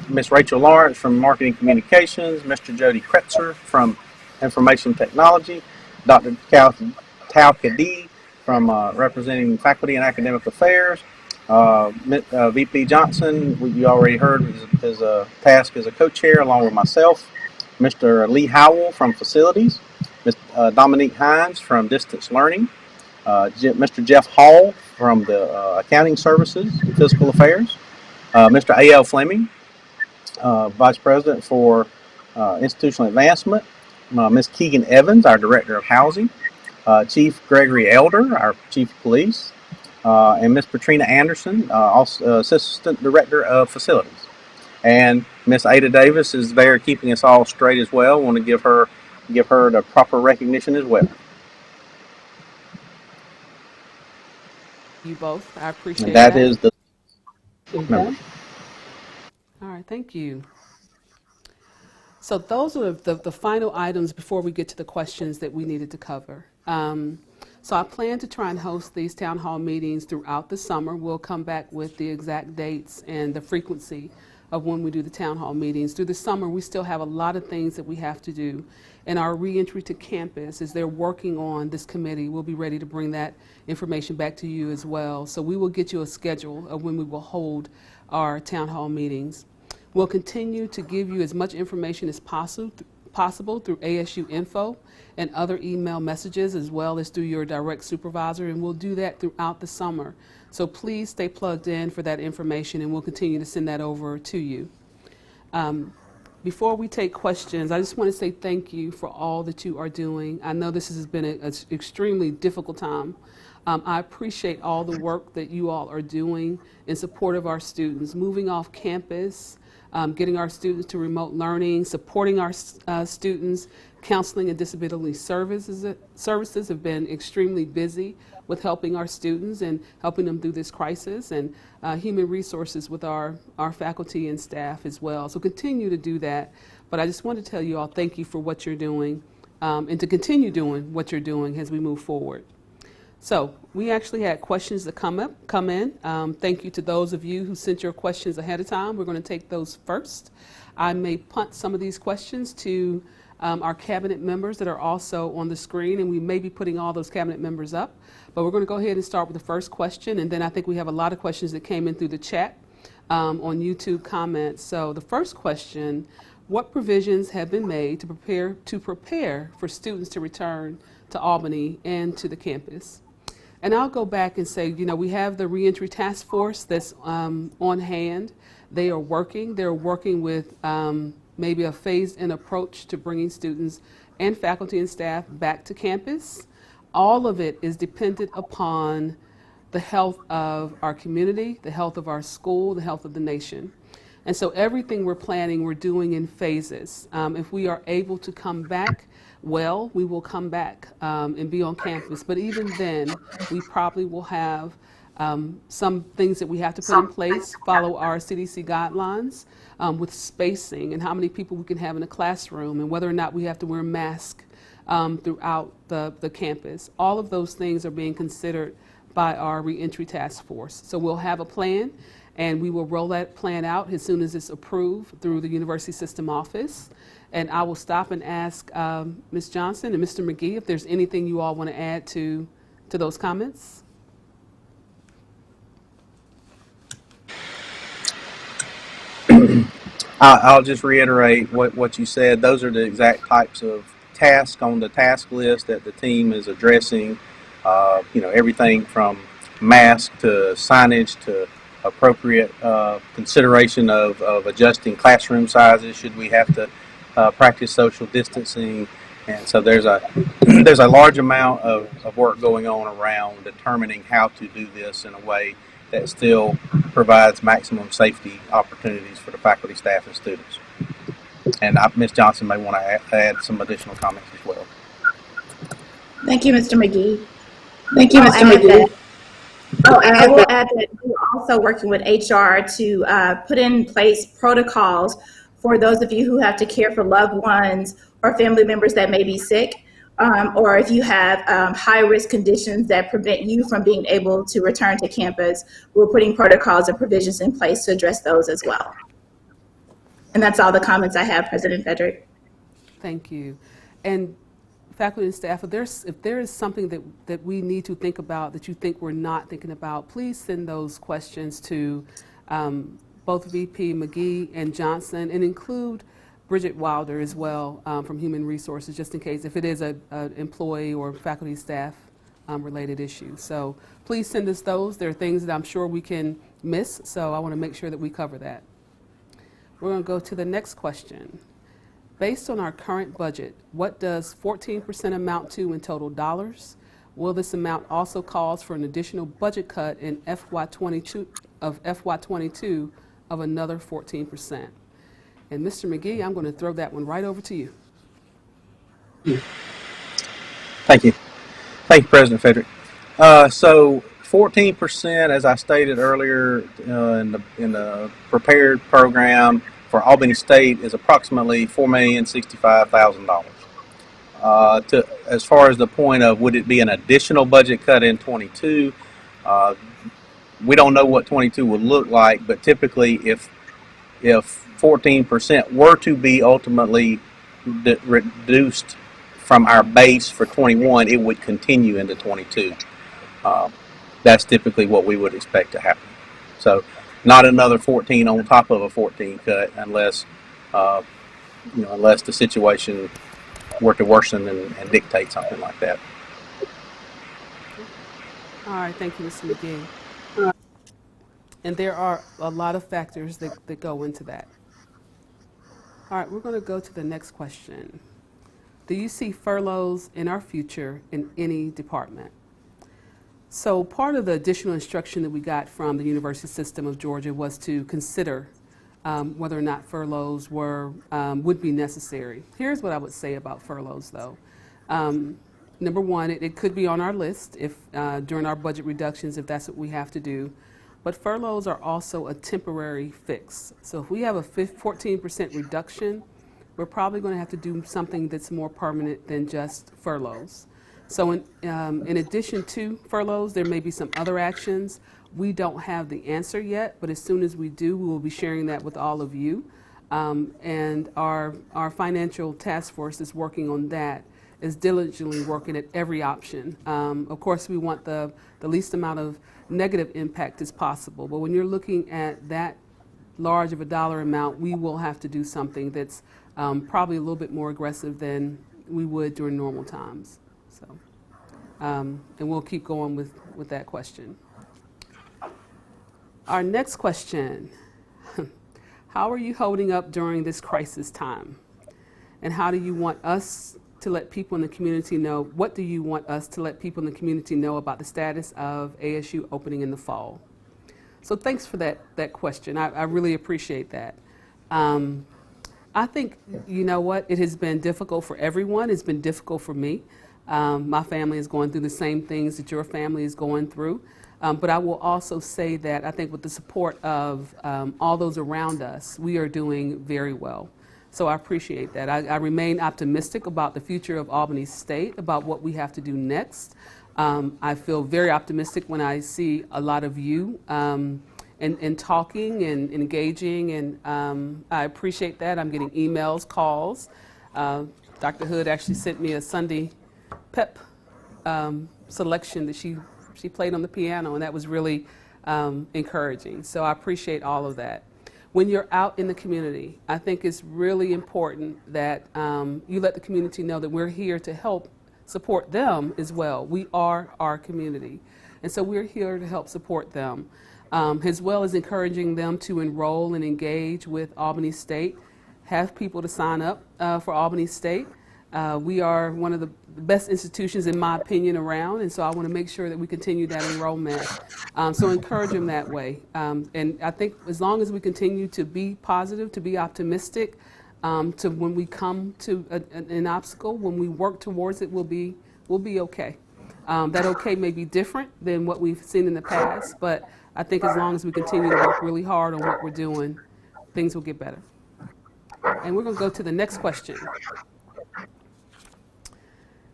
Miss Rachel Lawrence from Marketing Communications, Mr. Jody Kretzer from Information Technology, Dr. Tao Kadi from representing Faculty and Academic Affairs, VP Johnson, you already heard, his task as a co-chair along with myself, Mr. Lee Howell from Facilities, Ms. Dominique Hines from Distance Learning, Mr. Jeff Hall from the Accounting Services and Fiscal Affairs, Mr. A.L. Fleming, Vice President for Institutional Advancement, Ms. Keegan Evans, our Director of Housing, Chief Gregory Elder, our Chief of Police, and Ms. Patrina Anderson, also Assistant Director of Facilities. And Ms. Ada Davis is there keeping us all straight as well. Want to give her the proper recognition as well. You both, I appreciate And that is the Okay. All right, thank you. So those are the final items before we get to the questions that we needed to cover. So I plan to try and host these town hall meetings throughout the summer. We'll come back with the exact dates and the frequency of when we do the town hall meetings. Through the summer, we still have a lot of things that we have to do. And our reentry to campus, as they're working on this committee, we'll be ready to bring that information back to you as well. So we will get you a schedule of when we will hold our town hall meetings. We'll continue to give you as much information as possible through ASU info and other email messages, as well as through your direct supervisor, and we'll do that throughout the summer. So please stay plugged in for that information, and we'll continue to send that over to you. Before we take questions, I just want to say thank you for all that you are doing. I know this has been an extremely difficult time. I appreciate all the work that you all are doing in support of our students, moving off campus, getting our students to remote learning, supporting our students. Counseling and disability services have been extremely busy with helping our students and helping them through this crisis, and human resources with our faculty and staff as well. So continue to do that. But I just want to tell you all thank you for what you're doing, and to continue doing what you're doing as we move forward. So we actually had questions that come in. Thank you to those of you who sent your questions ahead of time. We're going to take those first. I may punt some of these questions to our cabinet members that are also on the screen, and we may be putting all those cabinet members up. But we're going to go ahead and start with the first question, and then I think we have a lot of questions that came in through the chat on YouTube comments. So the first question: what provisions have been made to prepare for students to return to Albany and to the campus? And I'll go back and say, we have the reentry task force that's on hand. They are working. They're working with maybe a phased-in approach to bringing students and faculty and staff back to campus. All of it is dependent upon the health of our community, the health of our school, the health of the nation. And so everything we're planning, we're doing in phases. If we are able to come back, well, we will come back and be on campus. But even then, we probably will have some things that we have to put in place, follow our CDC guidelines with spacing and how many people we can have in a classroom and whether or not we have to wear a mask throughout the campus. All of those things are being considered by our reentry task force. So we'll have a plan, and we will roll that plan out as soon as it's approved through the University System Office. And I will stop and ask Ms. Johnson and Mr. McGee if there's anything you all want to add to those comments. I'll just reiterate what you said. Those are the exact types of tasks on the task list that the team is addressing. Everything from mask to signage to appropriate consideration of adjusting classroom sizes should we have to practice social distancing. And so there's a large amount of work going on around determining how to do this in a way that still provides maximum safety opportunities for the faculty, staff, and students. And Ms. Johnson may want to add some additional comments as well. Thank you, Mr. McGee. Thank you, Mr. McGee. I will add that we're also working with HR to put in place protocols for those of you who have to care for loved ones or family members that may be sick, or if you have high-risk conditions that prevent you from being able to return to campus. We're putting protocols and provisions in place to address those as well. And that's all the comments I have, President Fedrick. Thank you. And faculty and staff, if there is something that we need to think about that you think we're not thinking about, please send those questions to both VP McGee and Johnson, and include Bridget Wilder as well from Human Resources, just in case if it is an employee or faculty staff related issue. So please send us those. There are things that I'm sure we can miss, so I want to make sure that we cover that. We're going to go to the next question. Based on our current budget, what does 14% amount to in total dollars? Will this amount also cause for an additional budget cut in FY22 of another 14%? And Mr. McGee, I'm going to throw that one right over to you. Thank you. Thank you, President Fedrick. So 14%, as I stated earlier in the prepared program for Albany State, is approximately $4,065,000. As far as the point of would it be an additional budget cut in 22, we don't know what 22 would look like, but typically if 14% were to be ultimately reduced from our base for 21, it would continue into 22. That's typically what we would expect to happen. So not another 14 on top of a 14 cut unless unless the situation were to worsen and dictate something like that. All right, thank you, Mr. McGee. And there are a lot of factors that go into that. All right, we're going to go to the next question. Do you see furloughs in our future in any department? So part of the additional instruction that we got from the University System of Georgia was to consider whether or not furloughs would be necessary. Here's what I would say about furloughs, though. Number one, it could be on our list if during our budget reductions, if that's what we have to do. But furloughs are also a temporary fix. So if we have a 14% reduction, we're probably going to have to do something that's more permanent than just furloughs. So in addition to furloughs, there may be some other actions. We don't have the answer yet, but as soon as we do, we will be sharing that with all of you. And our financial task force is working on that, is diligently working at every option. Of course, we want the least amount of negative impact as possible, but when you're looking at that large of a dollar amount, we will have to do something that's probably a little bit more aggressive than we would during normal times. So, and we'll keep going with that question. Our next question, how are you holding up during this crisis time? And how do you want us to let people in the community know, what do you want us to let people in the community know about the status of ASU opening in the fall? So thanks for that question. I really appreciate that. I think, you know what, it has been difficult for everyone. It's been difficult for me. My family is going through the same things that your family is going through. But I will also say that I think with the support of all those around us, we are doing very well. So I appreciate that. I remain optimistic about the future of Albany State, about what we have to do next. I feel very optimistic when I see a lot of you and talking and engaging, and I appreciate that. I'm getting emails, calls. Dr. Hood actually sent me a Sunday pep selection that she played on the piano, and that was really encouraging. So I appreciate all of that. When you're out in the community, I think it's really important that you let the community know that we're here to help support them as well. We are our community, and so we're here to help support them, as well as encouraging them to enroll and engage with Albany State, have people to sign up for Albany State. We are one of the best institutions, in my opinion, around, and so I want to make sure that we continue that enrollment. So encourage them that way. And I think as long as we continue to be positive, to be optimistic, to when we come to an obstacle, when we work towards it, we'll be okay. That okay may be different than what we've seen in the past, but I think as long as we continue to work really hard on what we're doing, things will get better. And we're going to go to the next question.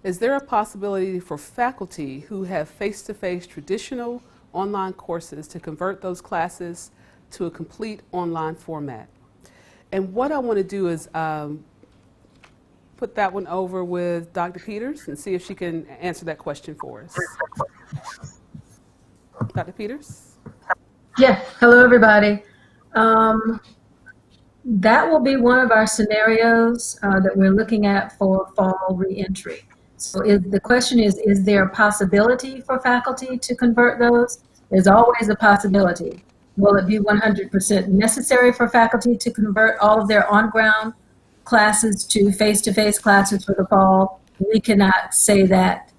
Is there a possibility for faculty who have face-to-face traditional online courses to convert those classes to a complete online format? And what I want to do is put that one over with Dr. Peters and see if she can answer that question for us. Dr. Peters? Yeah, hello everybody. That will be one of our scenarios that we're looking at for fall reentry. So the question is there a possibility for faculty to convert those? There's always a possibility. Will it be 100% necessary for faculty to convert all of their on-ground classes to face-to-face classes for the fall? We cannot say that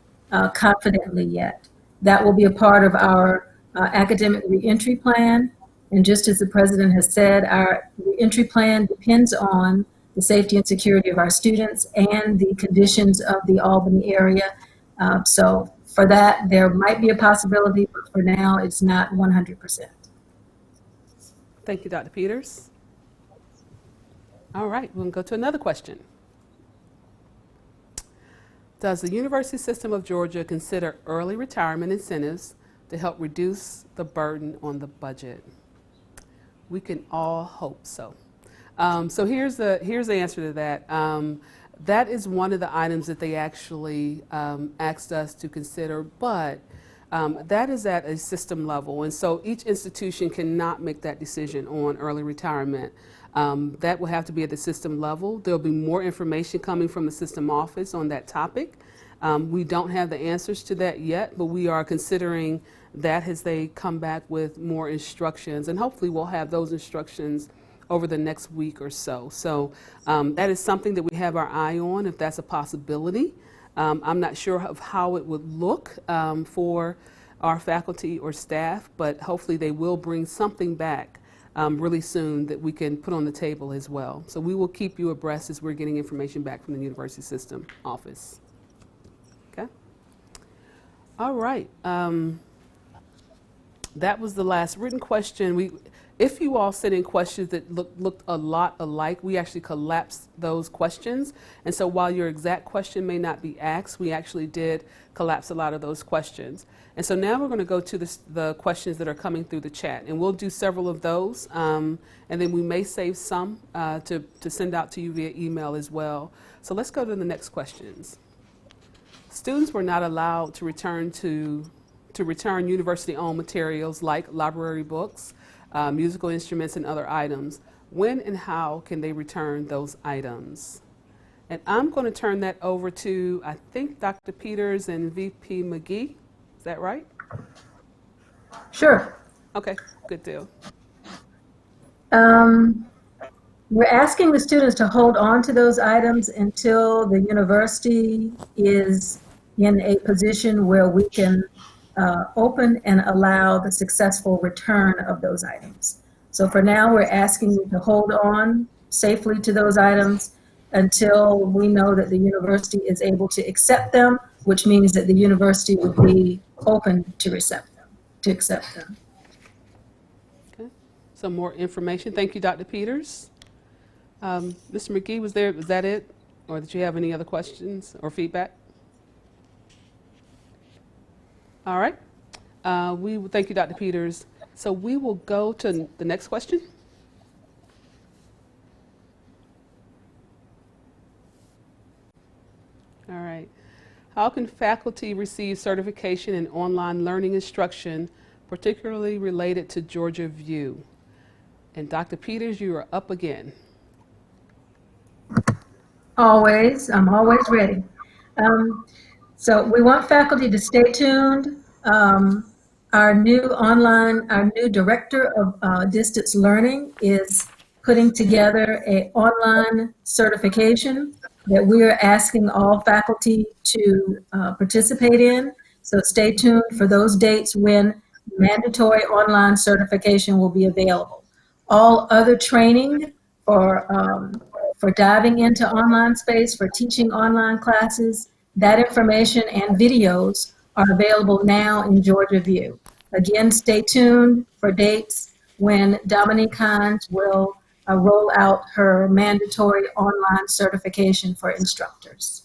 confidently yet. That will be a part of our academic reentry plan. And just as the president has said, our reentry plan depends on the safety and security of our students and the conditions of the Albany area. So for that, there might be a possibility, but for now, it's not 100%. Thank you, Dr. Peters. All right, we'll go to another question. Does the University System of Georgia consider early retirement incentives to help reduce the burden on the budget? We can all hope so. So here's the answer to that. That is one of the items that they actually asked us to consider, but that is at a system level, and so each institution cannot make that decision on early retirement. That will have to be at the system level. There'll be more information coming from the system office on that topic. We don't have the answers to that yet, but we are considering that as they come back with more instructions, and hopefully we'll have those instructions over the next week or so. So that is something that we have our eye on, if that's a possibility. I'm not sure of how it would look for our faculty or staff, but hopefully they will bring something back really soon that we can put on the table as well. So we will keep you abreast as we're getting information back from the University System office. Okay? All right. That was the last written question. if you all sent in questions that looked a lot alike, we actually collapsed those questions. And so while your exact question may not be asked, we actually did collapse a lot of those questions. And so now we're going to go to the questions that are coming through the chat. And we'll do several of those. And then we may save some to send out to you via email as well. So let's go to the next questions. Students were not allowed to return university-owned materials like library books, musical instruments, and other items. When and how can they return those items? And I'm going to turn that over to, I think, Dr. Peters and VP McGee. Is that right? Sure. Okay, good deal. We're asking the students to hold on to those items until the university is in a position where we can open and allow the successful return of those items. So for now, we're asking you to hold on safely to those items until we know that the university is able to accept them, which means that the university would be open to accept them. Okay, some more information. Thank you, Dr. Peters. Mr. McGee, was that it? Or did you have any other questions or feedback? All right. Thank you, Dr. Peters. So we will go to the next question. All right. How can faculty receive certification in online learning instruction, particularly related to Georgia View? And Dr. Peters, you are up again. Always. I'm always ready. So we want faculty to stay tuned. Our new director of distance learning is putting together an online certification that we are asking all faculty to participate in. So stay tuned for those dates when mandatory online certification will be available. All other training for diving into online space, for teaching online classes, that information and videos are available now in Georgia View. Again, stay tuned for dates when Dominique Hines will roll out her mandatory online certification for instructors.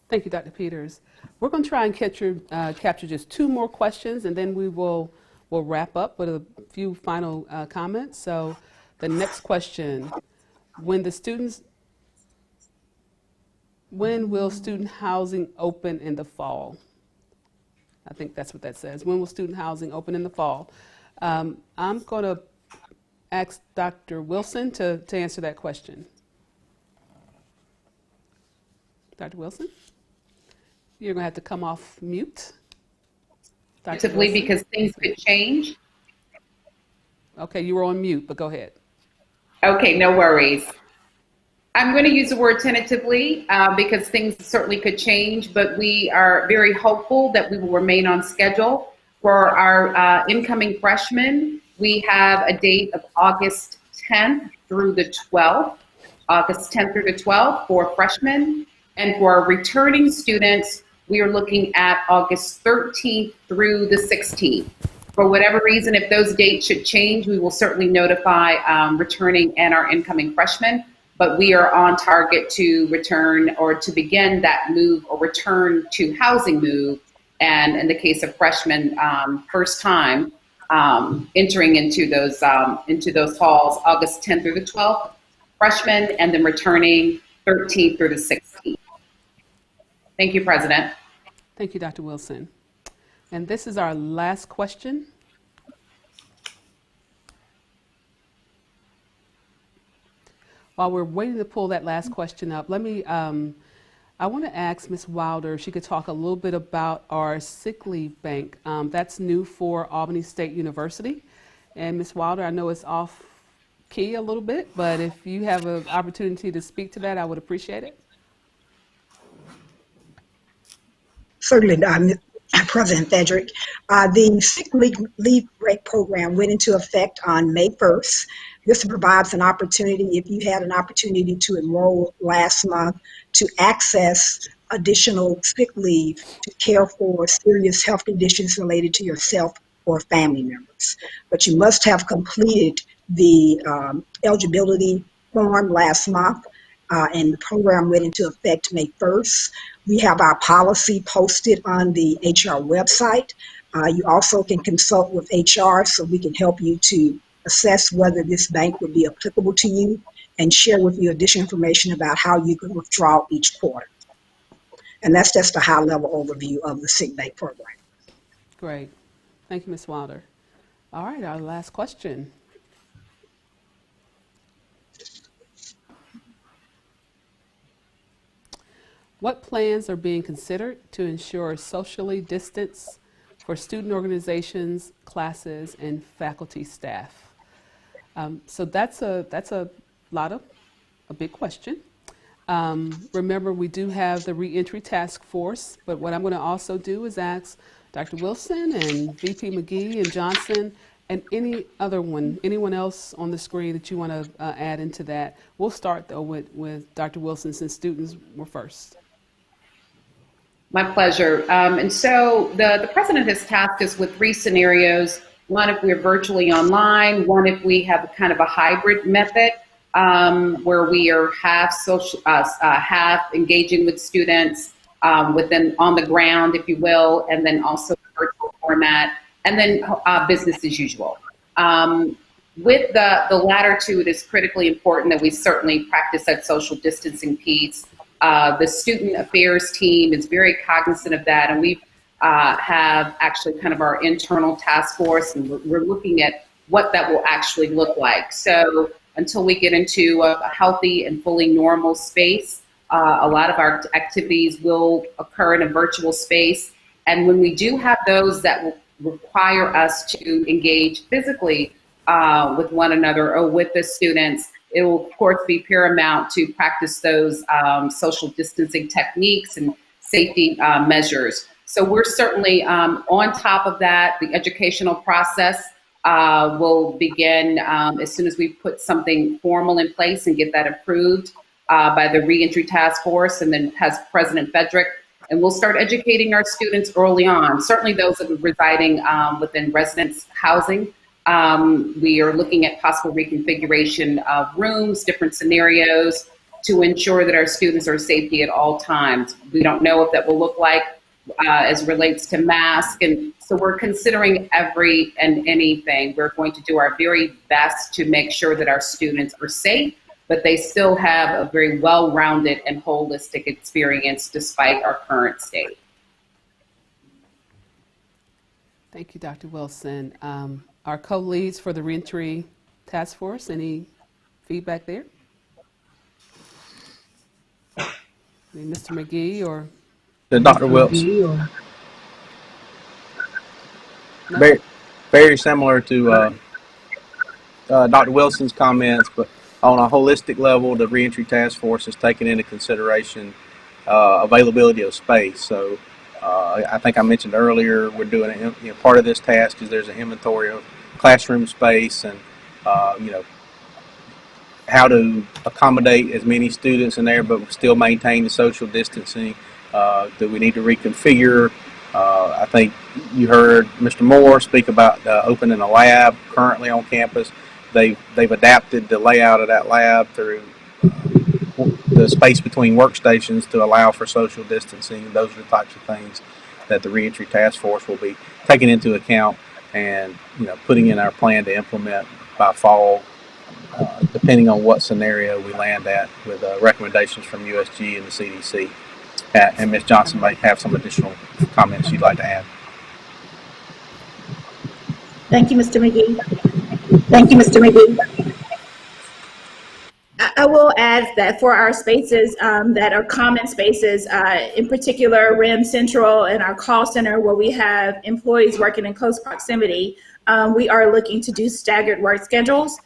Thank you, Dr. Peters. We're going to try and capture just two more questions, and then we'll wrap up with a few final comments. So the next question, when will student housing open in the fall? I think that's what that says. When will student housing open in the fall? I'm going to ask Dr. Wilson to answer that question. Dr. Wilson? You're going to have to come off mute. Simply because things could change. Okay, you were on mute, but go ahead. Okay, no worries. I'm going to use the word tentatively because things certainly could change, but we are very hopeful that we will remain on schedule. For our incoming freshmen, we have a date of August 10th through the 12th, August 10th through the 12th for freshmen. And for our returning students, we are looking at August 13th through the 16th. For whatever reason, if those dates should change, we will certainly notify returning and our incoming freshmen. But we are on target to return or to begin that move or return to housing move. And in the case of freshmen, first time entering into those halls, August 10th through the 12th, freshmen, and then returning 13th through the 16th. Thank you, President. Thank you, Dr. Wilson. And this is our last question. While we're waiting to pull that last question up, I want to ask Ms. Wilder if she could talk a little bit about our sick leave bank. That's new for Albany State University. And Ms. Wilder, I know it's off key a little bit, but if you have an opportunity to speak to that, I would appreciate it. Certainly, President Fedrick. The sick leave break program went into effect on May 1st. This provides an opportunity, if you had an opportunity to enroll last month, to access additional sick leave to care for serious health conditions related to yourself or family members. But you must have completed the eligibility form last month, and the program went into effect May 1st. We have our policy posted on the HR website. You also can consult with HR so we can help you to assess whether this bank would be applicable to you and share with you additional information about how you can withdraw each quarter. And that's just a high-level overview of the sick bank program. Great. Thank you, Ms. Wilder. All right, our last question. What plans are being considered to ensure socially distance for student organizations, classes, and faculty staff? So that's a big question. Remember, we do have the reentry task force, but what I'm going to also do is ask Dr. Wilson and VP McGee and Johnson and anyone else on the screen that you want to add into that. We'll start though with Dr. Wilson since students were first. My pleasure. And so the president has tasked us with 3 scenarios. One, if we're virtually online. One, if we have kind of a hybrid method where we are half engaging with students within on the ground, if you will, and then also virtual format, and then business as usual. With the latter two, it is critically important that we certainly practice that social distancing piece. The student affairs team is very cognizant of that, and we have actually kind of our internal task force, and we're looking at what that will actually look like. So until we get into a healthy and fully normal space, a lot of our activities will occur in a virtual space. And when we do have those that will require us to engage physically with one another or with the students, it will, of course, be paramount to practice those social distancing techniques and safety measures. So we're certainly on top of that. The educational process will begin as soon as we put something formal in place and get that approved by the reentry task force and then has President Fedrick. And we'll start educating our students early on, certainly those that are residing within residence housing. We are looking at possible reconfiguration of rooms, different scenarios to ensure that our students are safety at all times. We don't know what that will look like as it relates to masks. And so we're considering every and anything. We're going to do our very best to make sure that our students are safe, but they still have a very well-rounded and holistic experience despite our current state. Thank you, Dr. Wilson. Our co-leads for the reentry task force, any feedback there? Mr. McGee or? Dr. Wilson. No? Very similar to Dr. Wilson's comments, but on a holistic level, the reentry task force is taking into consideration availability of space. So I think I mentioned earlier, we're doing part of this task is there's an inventory of classroom space and how to accommodate as many students in there, but still maintain the social distancing. Do we need to reconfigure? I think you heard Mr. Moore speak about opening a lab currently on campus. They've adapted the layout of that lab through the space between workstations to allow for social distancing. Those are the types of things that the reentry task force will be taking into account and putting in our plan to implement by fall, depending on what scenario we land at with recommendations from USG and the CDC. And Ms. Johnson might have some additional comments she'd like to add. Thank you, Mr. McGee. I will add that for our spaces that are common spaces, in particular RIM Central and our call center where we have employees working in close proximity, we are looking to do staggered work schedules.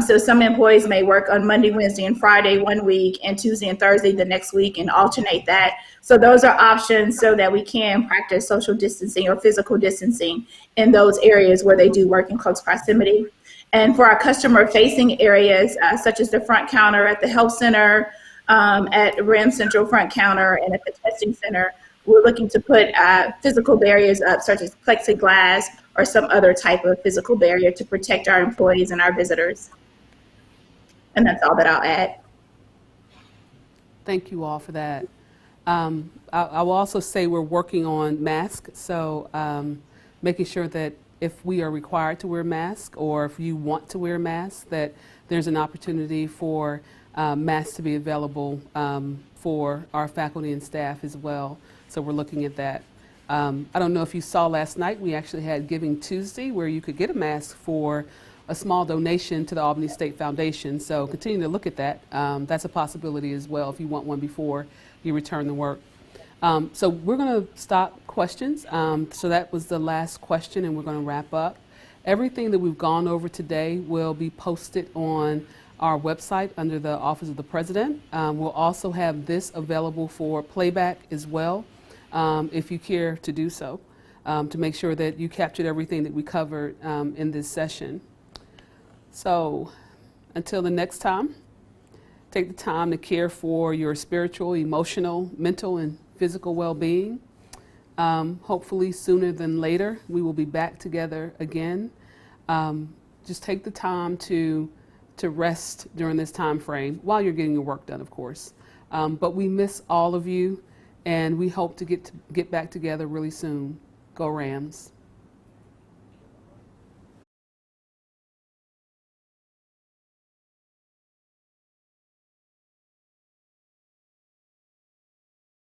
So some employees may work on Monday, Wednesday, and Friday one week and Tuesday and Thursday the next week and alternate that. So those are options so that we can practice social distancing or physical distancing in those areas where they do work in close proximity. And for our customer-facing areas, such as the front counter at the health center, at RIM Central front counter, and at the testing center, we're looking to put physical barriers up, such as plexiglass or some other type of physical barrier to protect our employees and our visitors. And that's all that I'll add. Thank you all for that. I will also say we're working on masks, so making sure that if we are required to wear masks or if you want to wear masks, that there's an opportunity for masks to be available for our faculty and staff as well. So we're looking at that. I don't know if you saw last night, we actually had Giving Tuesday where you could get a mask for a small donation to the Albany State Foundation. So continue to look at that. That's a possibility as well if you want one before you return to work. So we're going to stop questions. So that was the last question, and we're going to wrap up. Everything that we've gone over today will be posted on our website under the Office of the President. We'll also have this available for playback as well, if you care to do so, to make sure that you captured everything that we covered in this session. So until the next time, take the time to care for your spiritual, emotional, mental, and physical well-being. Hopefully sooner than later, we will be back together again. Just take the time to rest during this time frame while you're getting your work done, of course. But we miss all of you, and we hope to get back together really soon. Go Rams.